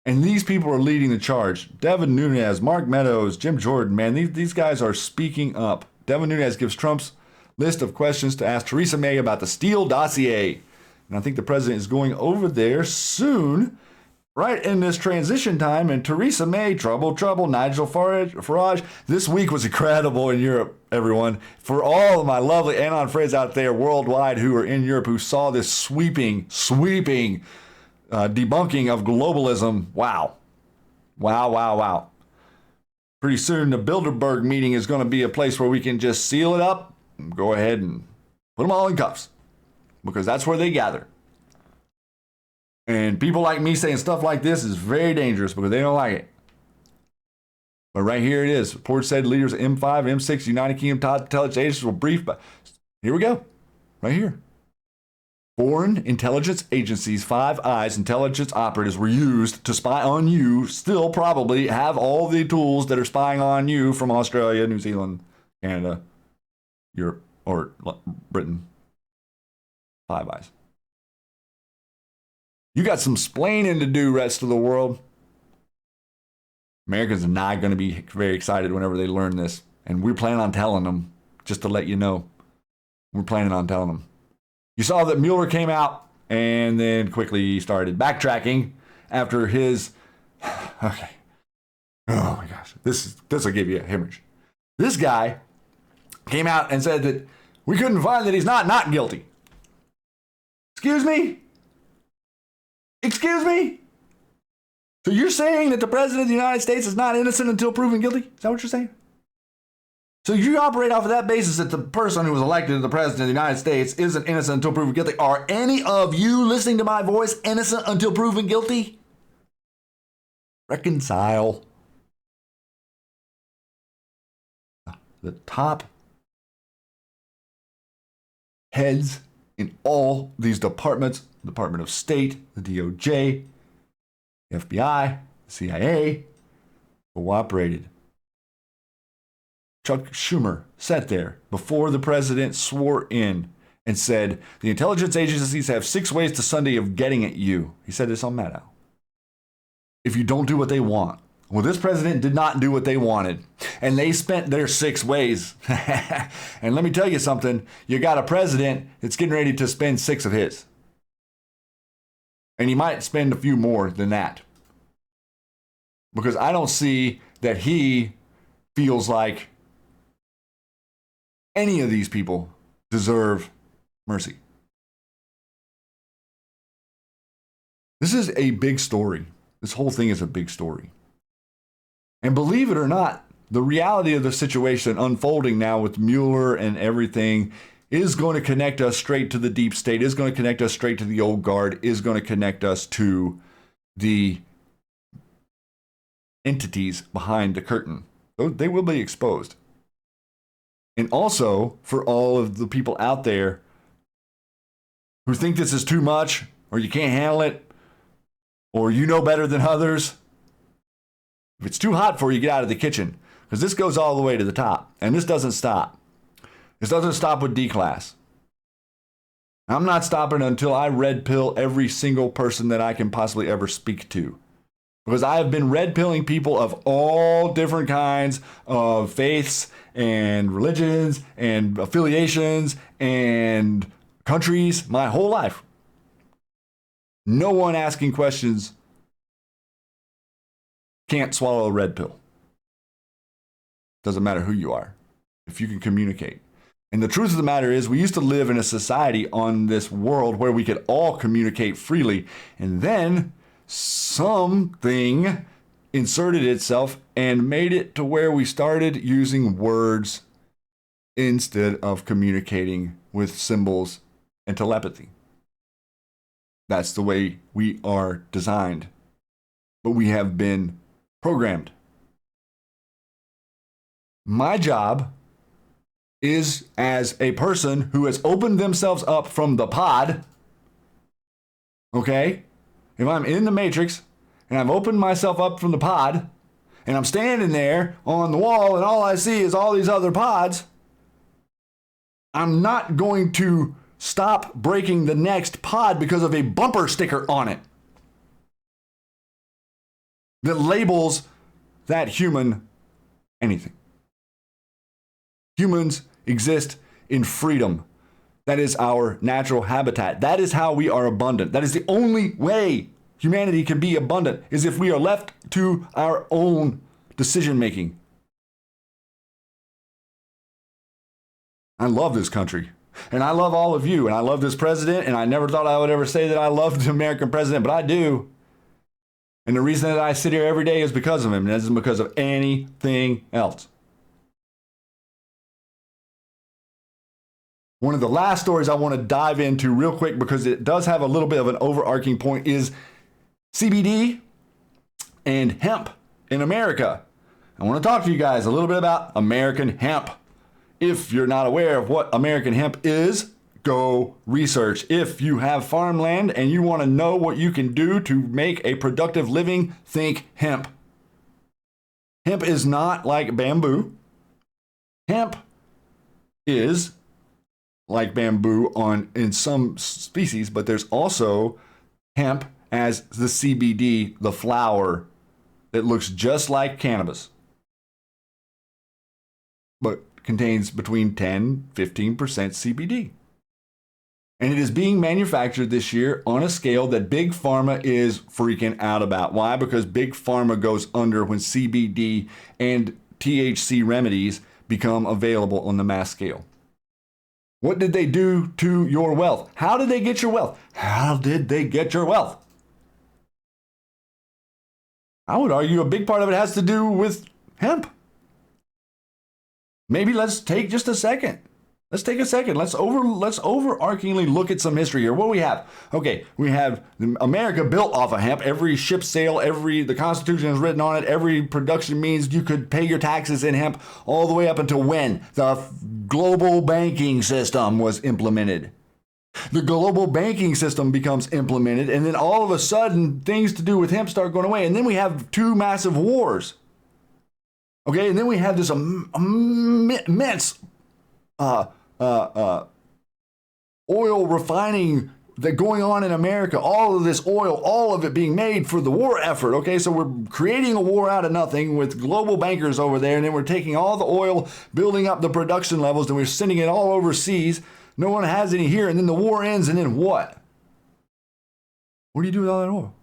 And these people are leading the charge. Devin Nunes, Mark Meadows, Jim Jordan, man, these guys are speaking up. Devin Nunes gives Trump's list of questions to ask Theresa May about the Steele dossier. And I think the president is going over there soon right in this transition time, and Theresa May, trouble, Nigel Farage. This week was incredible in Europe, everyone. For all of my lovely Anon friends out there worldwide who are in Europe who saw this sweeping debunking of globalism. Wow. Pretty soon the Bilderberg meeting is going to be a place where we can just seal it up and go ahead and put them all in cuffs, because that's where they gather. And people like me saying stuff like this is very dangerous because they don't like it. But right here it is. Report said leaders of M5, M6, United Kingdom top intelligence agencies will brief. Here we go. Right here. Foreign intelligence agencies, Five Eyes intelligence operatives were used to spy on you, still probably have all the tools that are spying on you from Australia, New Zealand, Canada, Europe, or Britain. Five Eyes. You got some splaining to do, rest of the world. Americans are not going to be very excited whenever they learn this. And we're planning on telling them, just to let you know. We're planning on telling them. You saw that Mueller came out and then quickly started backtracking after his... Okay. Oh my gosh. This will give you a hemorrhage. This guy came out and said that we couldn't find that he's not guilty. Excuse me? Excuse me? So you're saying that the President of the United States is not innocent until proven guilty? Is that what you're saying? So you operate off of that basis that the person who was elected as the President of the United States isn't innocent until proven guilty. Are any of you listening to my voice innocent until proven guilty? Reconcile. The top heads in all these departments, Department of State, the DOJ, the FBI, the CIA, cooperated. Chuck Schumer sat there before the president swore in and said, the intelligence agencies have 6 ways to Sunday of getting at you. He said this on Maddow. If you don't do what they want. Well, this president did not do what they wanted. And they spent their 6 ways. And let me tell you something. You got a president that's getting ready to spend 6 of his. And he might spend a few more than that. Because I don't see that he feels like any of these people deserve mercy. This is a big story. This whole thing is a big story. And believe it or not, the reality of the situation unfolding now with Mueller and everything is going to connect us straight to the deep state, is going to connect us straight to the old guard, is going to connect us to the entities behind the curtain. They will be exposed. And also, for all of the people out there who think this is too much, or you can't handle it, or you know better than others, if it's too hot for you, get out of the kitchen. Because this goes all the way to the top. And this doesn't stop. This doesn't stop with D-Class. I'm not stopping until I red pill every single person that I can possibly ever speak to. Because I have been red pilling people of all different kinds of faiths and religions and affiliations and countries my whole life. No one asking questions can't swallow a red pill. Doesn't matter who you are, if you can communicate. And the truth of the matter is, we used to live in a society on this world where we could all communicate freely. And then something inserted itself and made it to where we started using words instead of communicating with symbols and telepathy. That's the way we are designed. But we have been programmed. My job is, as a person who has opened themselves up from the pod, okay? If I'm in the Matrix and I've opened myself up from the pod and I'm standing there on the wall and all I see is all these other pods, I'm not going to stop breaking the next pod because of a bumper sticker on it that labels that human anything. Humans exist in freedom. That is our natural habitat. That is how we are abundant. That is the only way humanity can be abundant is if we are left to our own decision making. I love this country, and I love all of you, and I love this president, and I never thought I would ever say that I loved the American president, but I do. And the reason that I sit here every day is because of him, and it isn't because of anything else. One of the last stories I want to dive into real quick, because it does have a little bit of an overarching point, is CBD and hemp in America. I want to talk to you guys a little bit about American hemp. If you're not aware of what American hemp is, go research. If you have farmland and you want to know what you can do to make a productive living, think hemp. Hemp is not like bamboo. Hemp is like bamboo in some species, but there's also hemp as the CBD, the flower that looks just like cannabis, but contains between 10-15% CBD. And it is being manufactured this year on a scale that Big Pharma is freaking out about. Why? Because Big Pharma goes under when CBD and THC remedies become available on the mass scale. What did they do to your wealth? How did they get your wealth? How did they get your wealth? I would argue a big part of it has to do with hemp. Maybe let's take just a second. Let's take a second. Let's overarchingly look at some history here. What do we have? Okay, we have America built off of hemp. Every ship sail, the Constitution is written on it. Every production means you could pay your taxes in hemp all the way up until when the global banking system was implemented. The global banking system becomes implemented, and then all of a sudden, things to do with hemp start going away. And then we have two massive wars. Okay, and then we have this immense oil refining that going on in America, all of this oil, all of it being made for the war effort. Okay, so we're creating a war out of nothing with global bankers over there, and then we're taking all the oil, building up the production levels, and we're sending it all overseas. No one has any here, and then the war ends, and then what? What do you do with all that oil?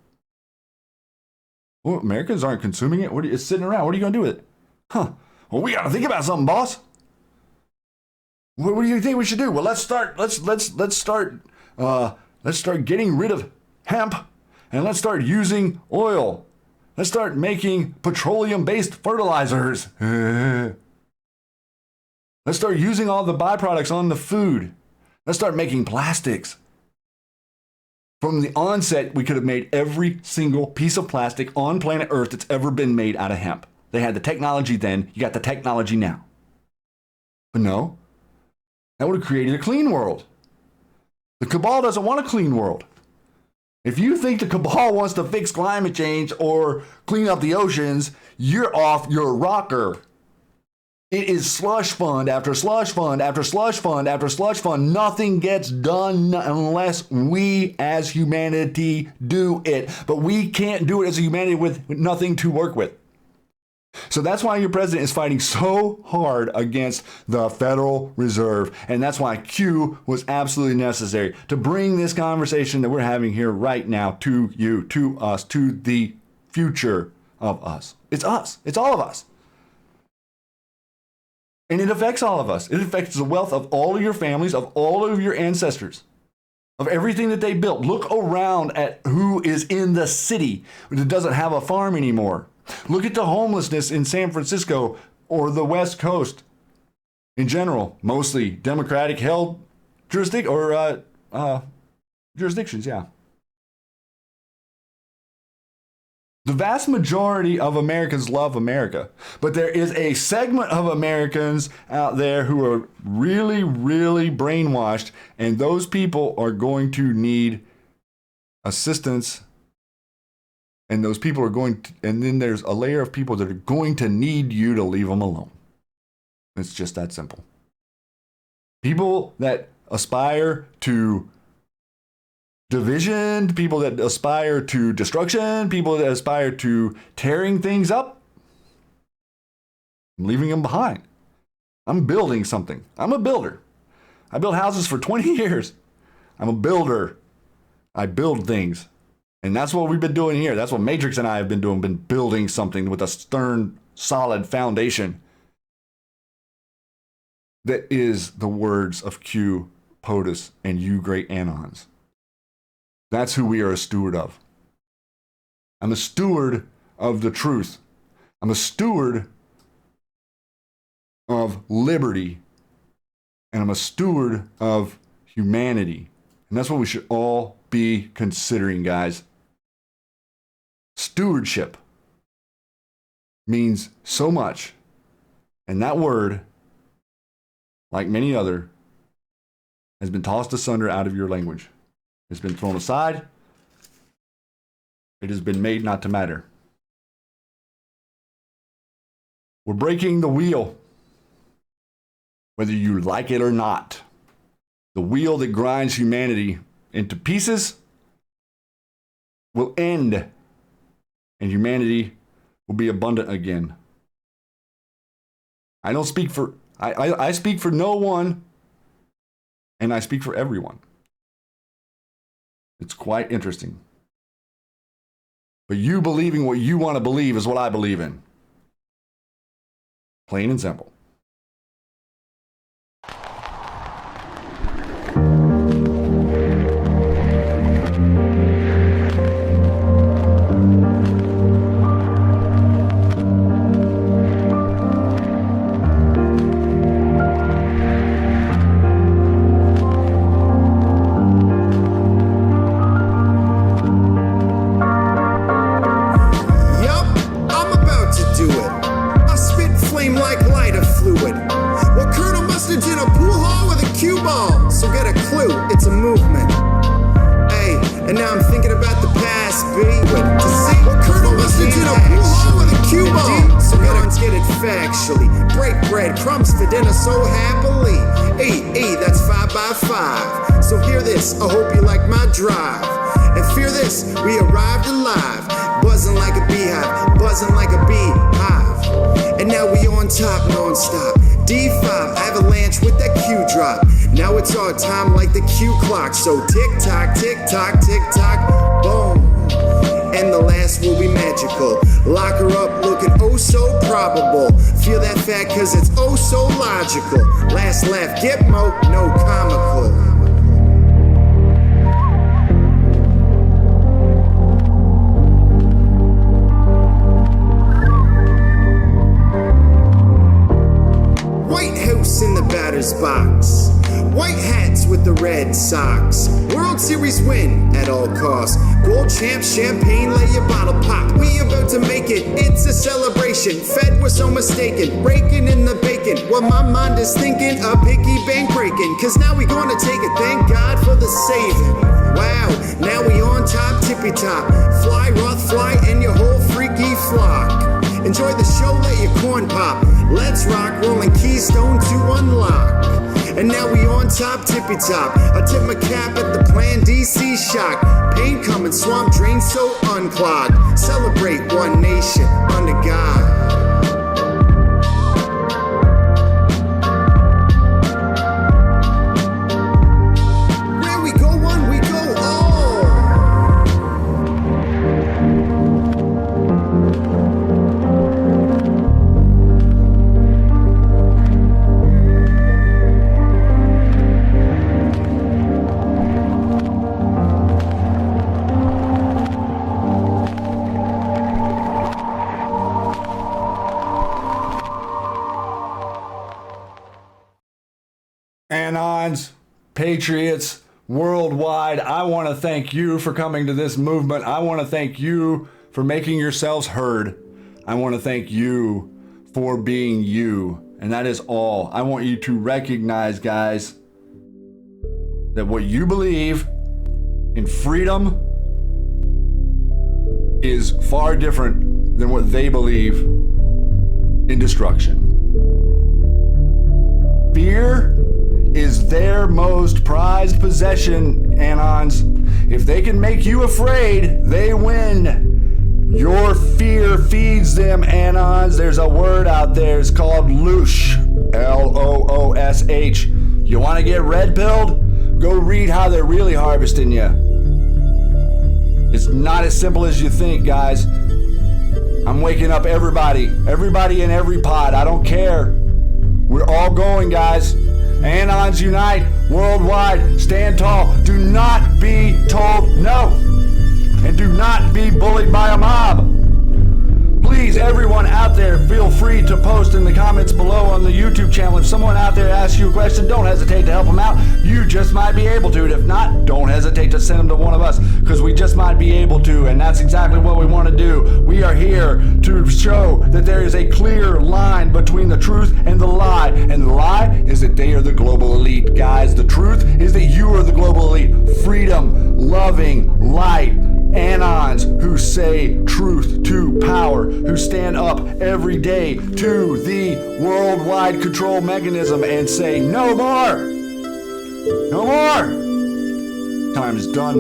Well, Americans aren't consuming it. It's sitting around. What are you going to do with it? Huh. Well, we got to think about something, boss. What do you think we should do? Well, let's start getting rid of hemp, and let's start using oil. Let's start making petroleum-based fertilizers. Let's start using all the byproducts on the food. Let's start making plastics. From the onset, we could have made every single piece of plastic on planet Earth that's ever been made out of hemp. They had the technology then, you got the technology now. But no, that would have created a clean world. The cabal doesn't want a clean world. If you think the cabal wants to fix climate change or clean up the oceans, you're off your rocker. It is slush fund after slush fund after slush fund after slush fund. Nothing gets done unless we as humanity do it. But we can't do it as a humanity with nothing to work with. So that's why your president is fighting so hard against the Federal Reserve. And that's why Q was absolutely necessary to bring this conversation that we're having here right now to you, to us, to the future of us. It's us. It's all of us. And it affects all of us. It affects the wealth of all of your families, of all of your ancestors, of everything that they built. Look around at who is in the city that doesn't have a farm anymore. Look at the homelessness in San Francisco or the West Coast in general, mostly Democratic held jurisdictions, yeah. The vast majority of Americans love America, but there is a segment of Americans out there who are really, really brainwashed, and those people are going to need assistance. And those people are going to, and then there's a layer of people that are going to need you to leave them alone. It's just that simple. People that aspire to division, people that aspire to destruction, people that aspire to tearing things up, I'm leaving them behind. I'm building something. I'm a builder. I built houses for 20 years. I'm a builder. I build things. And that's what we've been doing here. That's what Matrixxx and I have been doing, been building something with a stern, solid foundation that is the words of Q, POTUS, and you great Anons. That's who we are a steward of. I'm a steward of the truth. I'm a steward of liberty. And I'm a steward of humanity. And that's what we should all be considering, guys. Stewardship means so much. And that word, like many other, has been tossed asunder out of your language. It's been thrown aside. It has been made not to matter. We're breaking the wheel, whether you like it or not. The wheel that grinds humanity into pieces will end, and humanity will be abundant again. I don't speak for, I speak for no one, and I speak for everyone. It's quite interesting. But you believing what you want to believe is what I believe in. Plain and simple. Crumbs for dinner so happily. That's 5 by 5. So hear this, I hope you like my drive. And fear this, we arrived alive. Buzzing like a beehive, buzzing like a beehive. And now we on top non-stop. D5, avalanche with that Q drop. Now it's our time like the Q clock. So tick tock, tick tock, tick tock, boom. And the last will be magical. Lock her up looking oh so probable. Feel that fact cause it's oh so logical. Last laugh, Gitmo, no comical. White House in the batter's box. White hats with the Red Sox. World Series win at all costs. Gold champ, champagne, lay your bottle pop. We about to make it, it's a celebration. Fed was so mistaken, raking in the bacon. What my mind is thinking, a piggy bank breaking. Cause now we gonna take it, thank God for the saving. Wow, now we on top, tippy top. Fly, Roth, fly, and your whole freaky flock. Enjoy the show, let your corn pop. Let's rock, rolling Keystone to unlock. And now we on top, tippy top. I tip my cap at the Plan DC shock. Pain coming, swamp drain so unclogged. Celebrate one nation under God. Where we go one, we go all. Anons, Patriots, worldwide, I want to thank you for coming to this movement. I want to thank you for making yourselves heard. I want to thank you for being you. And that is all. I want you to recognize, guys, that what you believe in freedom is far different than what they believe in destruction. Fear is their most prized possession, Anons. If they can make you afraid, they win. Your fear feeds them, Anons. There's a word out there, it's called loosh. Loosh. You want to get red pilled? Go read how they're really harvesting you. It's not as simple as you think, guys. I'm waking up everybody in every pod. I don't care. We're all going, guys. Anons unite worldwide. Stand tall. Do not be told no. And do not be bullied by a mob. Please, everyone out there, feel free to post in the comments below on the YouTube channel. If someone out there asks you a question, don't hesitate to help them out. You just might be able to. And if not, don't hesitate to send them to one of us, because we just might be able to. And that's exactly what we want to do. We are here to show that there is a clear line between the truth and the lie. And the lie is that they are the global elite, guys. The truth is that you are the global elite. Freedom, loving, light. Anons who say truth to power, who stand up every day to the worldwide control mechanism and say no more, no more. Time is done.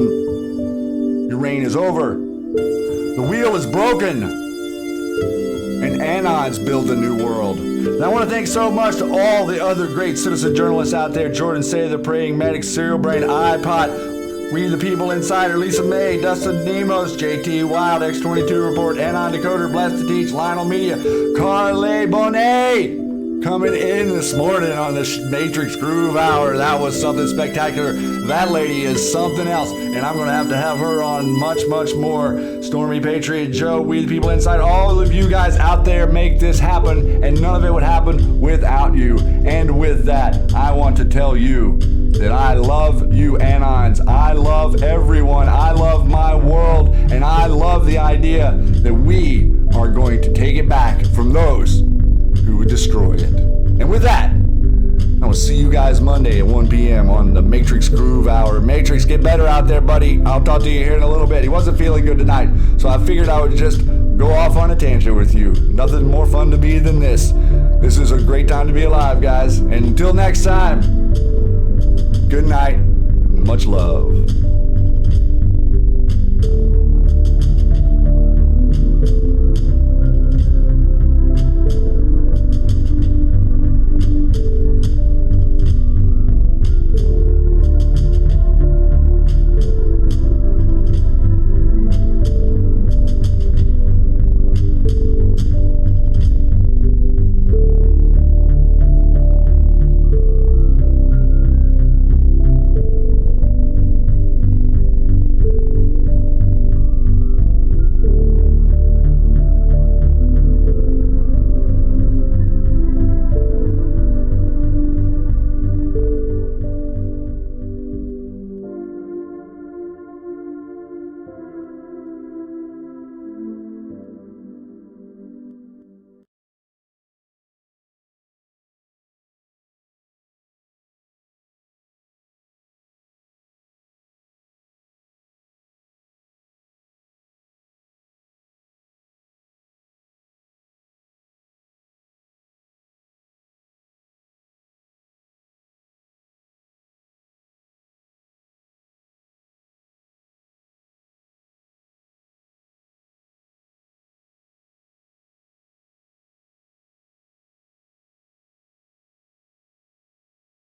Your reign is over. The wheel is broken. And Anons build a new world. And I want to thank so much to all the other great citizen journalists out there: Jordan Say, The Praying Medic, Serial Brain, iPod, We the People Insider, Lisa May, Dustin Demos, JT Wild, X22 Report, Anon Decoder, Blessed to Teach, Lionel Media, Carly Bonet, coming in this morning on the Matrixxx Groove Hour. That was something spectacular. That lady is something else, and I'm going to have her on much, much more. Stormy Patriot, Joe, We the People Inside, all of you guys out there make this happen, and none of it would happen without you. And with that, I want to tell you that I love you, Anons. I love everyone. I love my world, and I love the idea that we are going to take it back from those who would destroy it. And with that, I will see you guys Monday at 1 p.m. on the Matrixxx Groove Hour. Matrixxx, get better out there, buddy. I'll talk to you here in a little bit. He wasn't feeling good tonight, so I figured I would just go off on a tangent with you. Nothing more fun to be than this. This is a great time to be alive, guys. And until next time, good night, much love.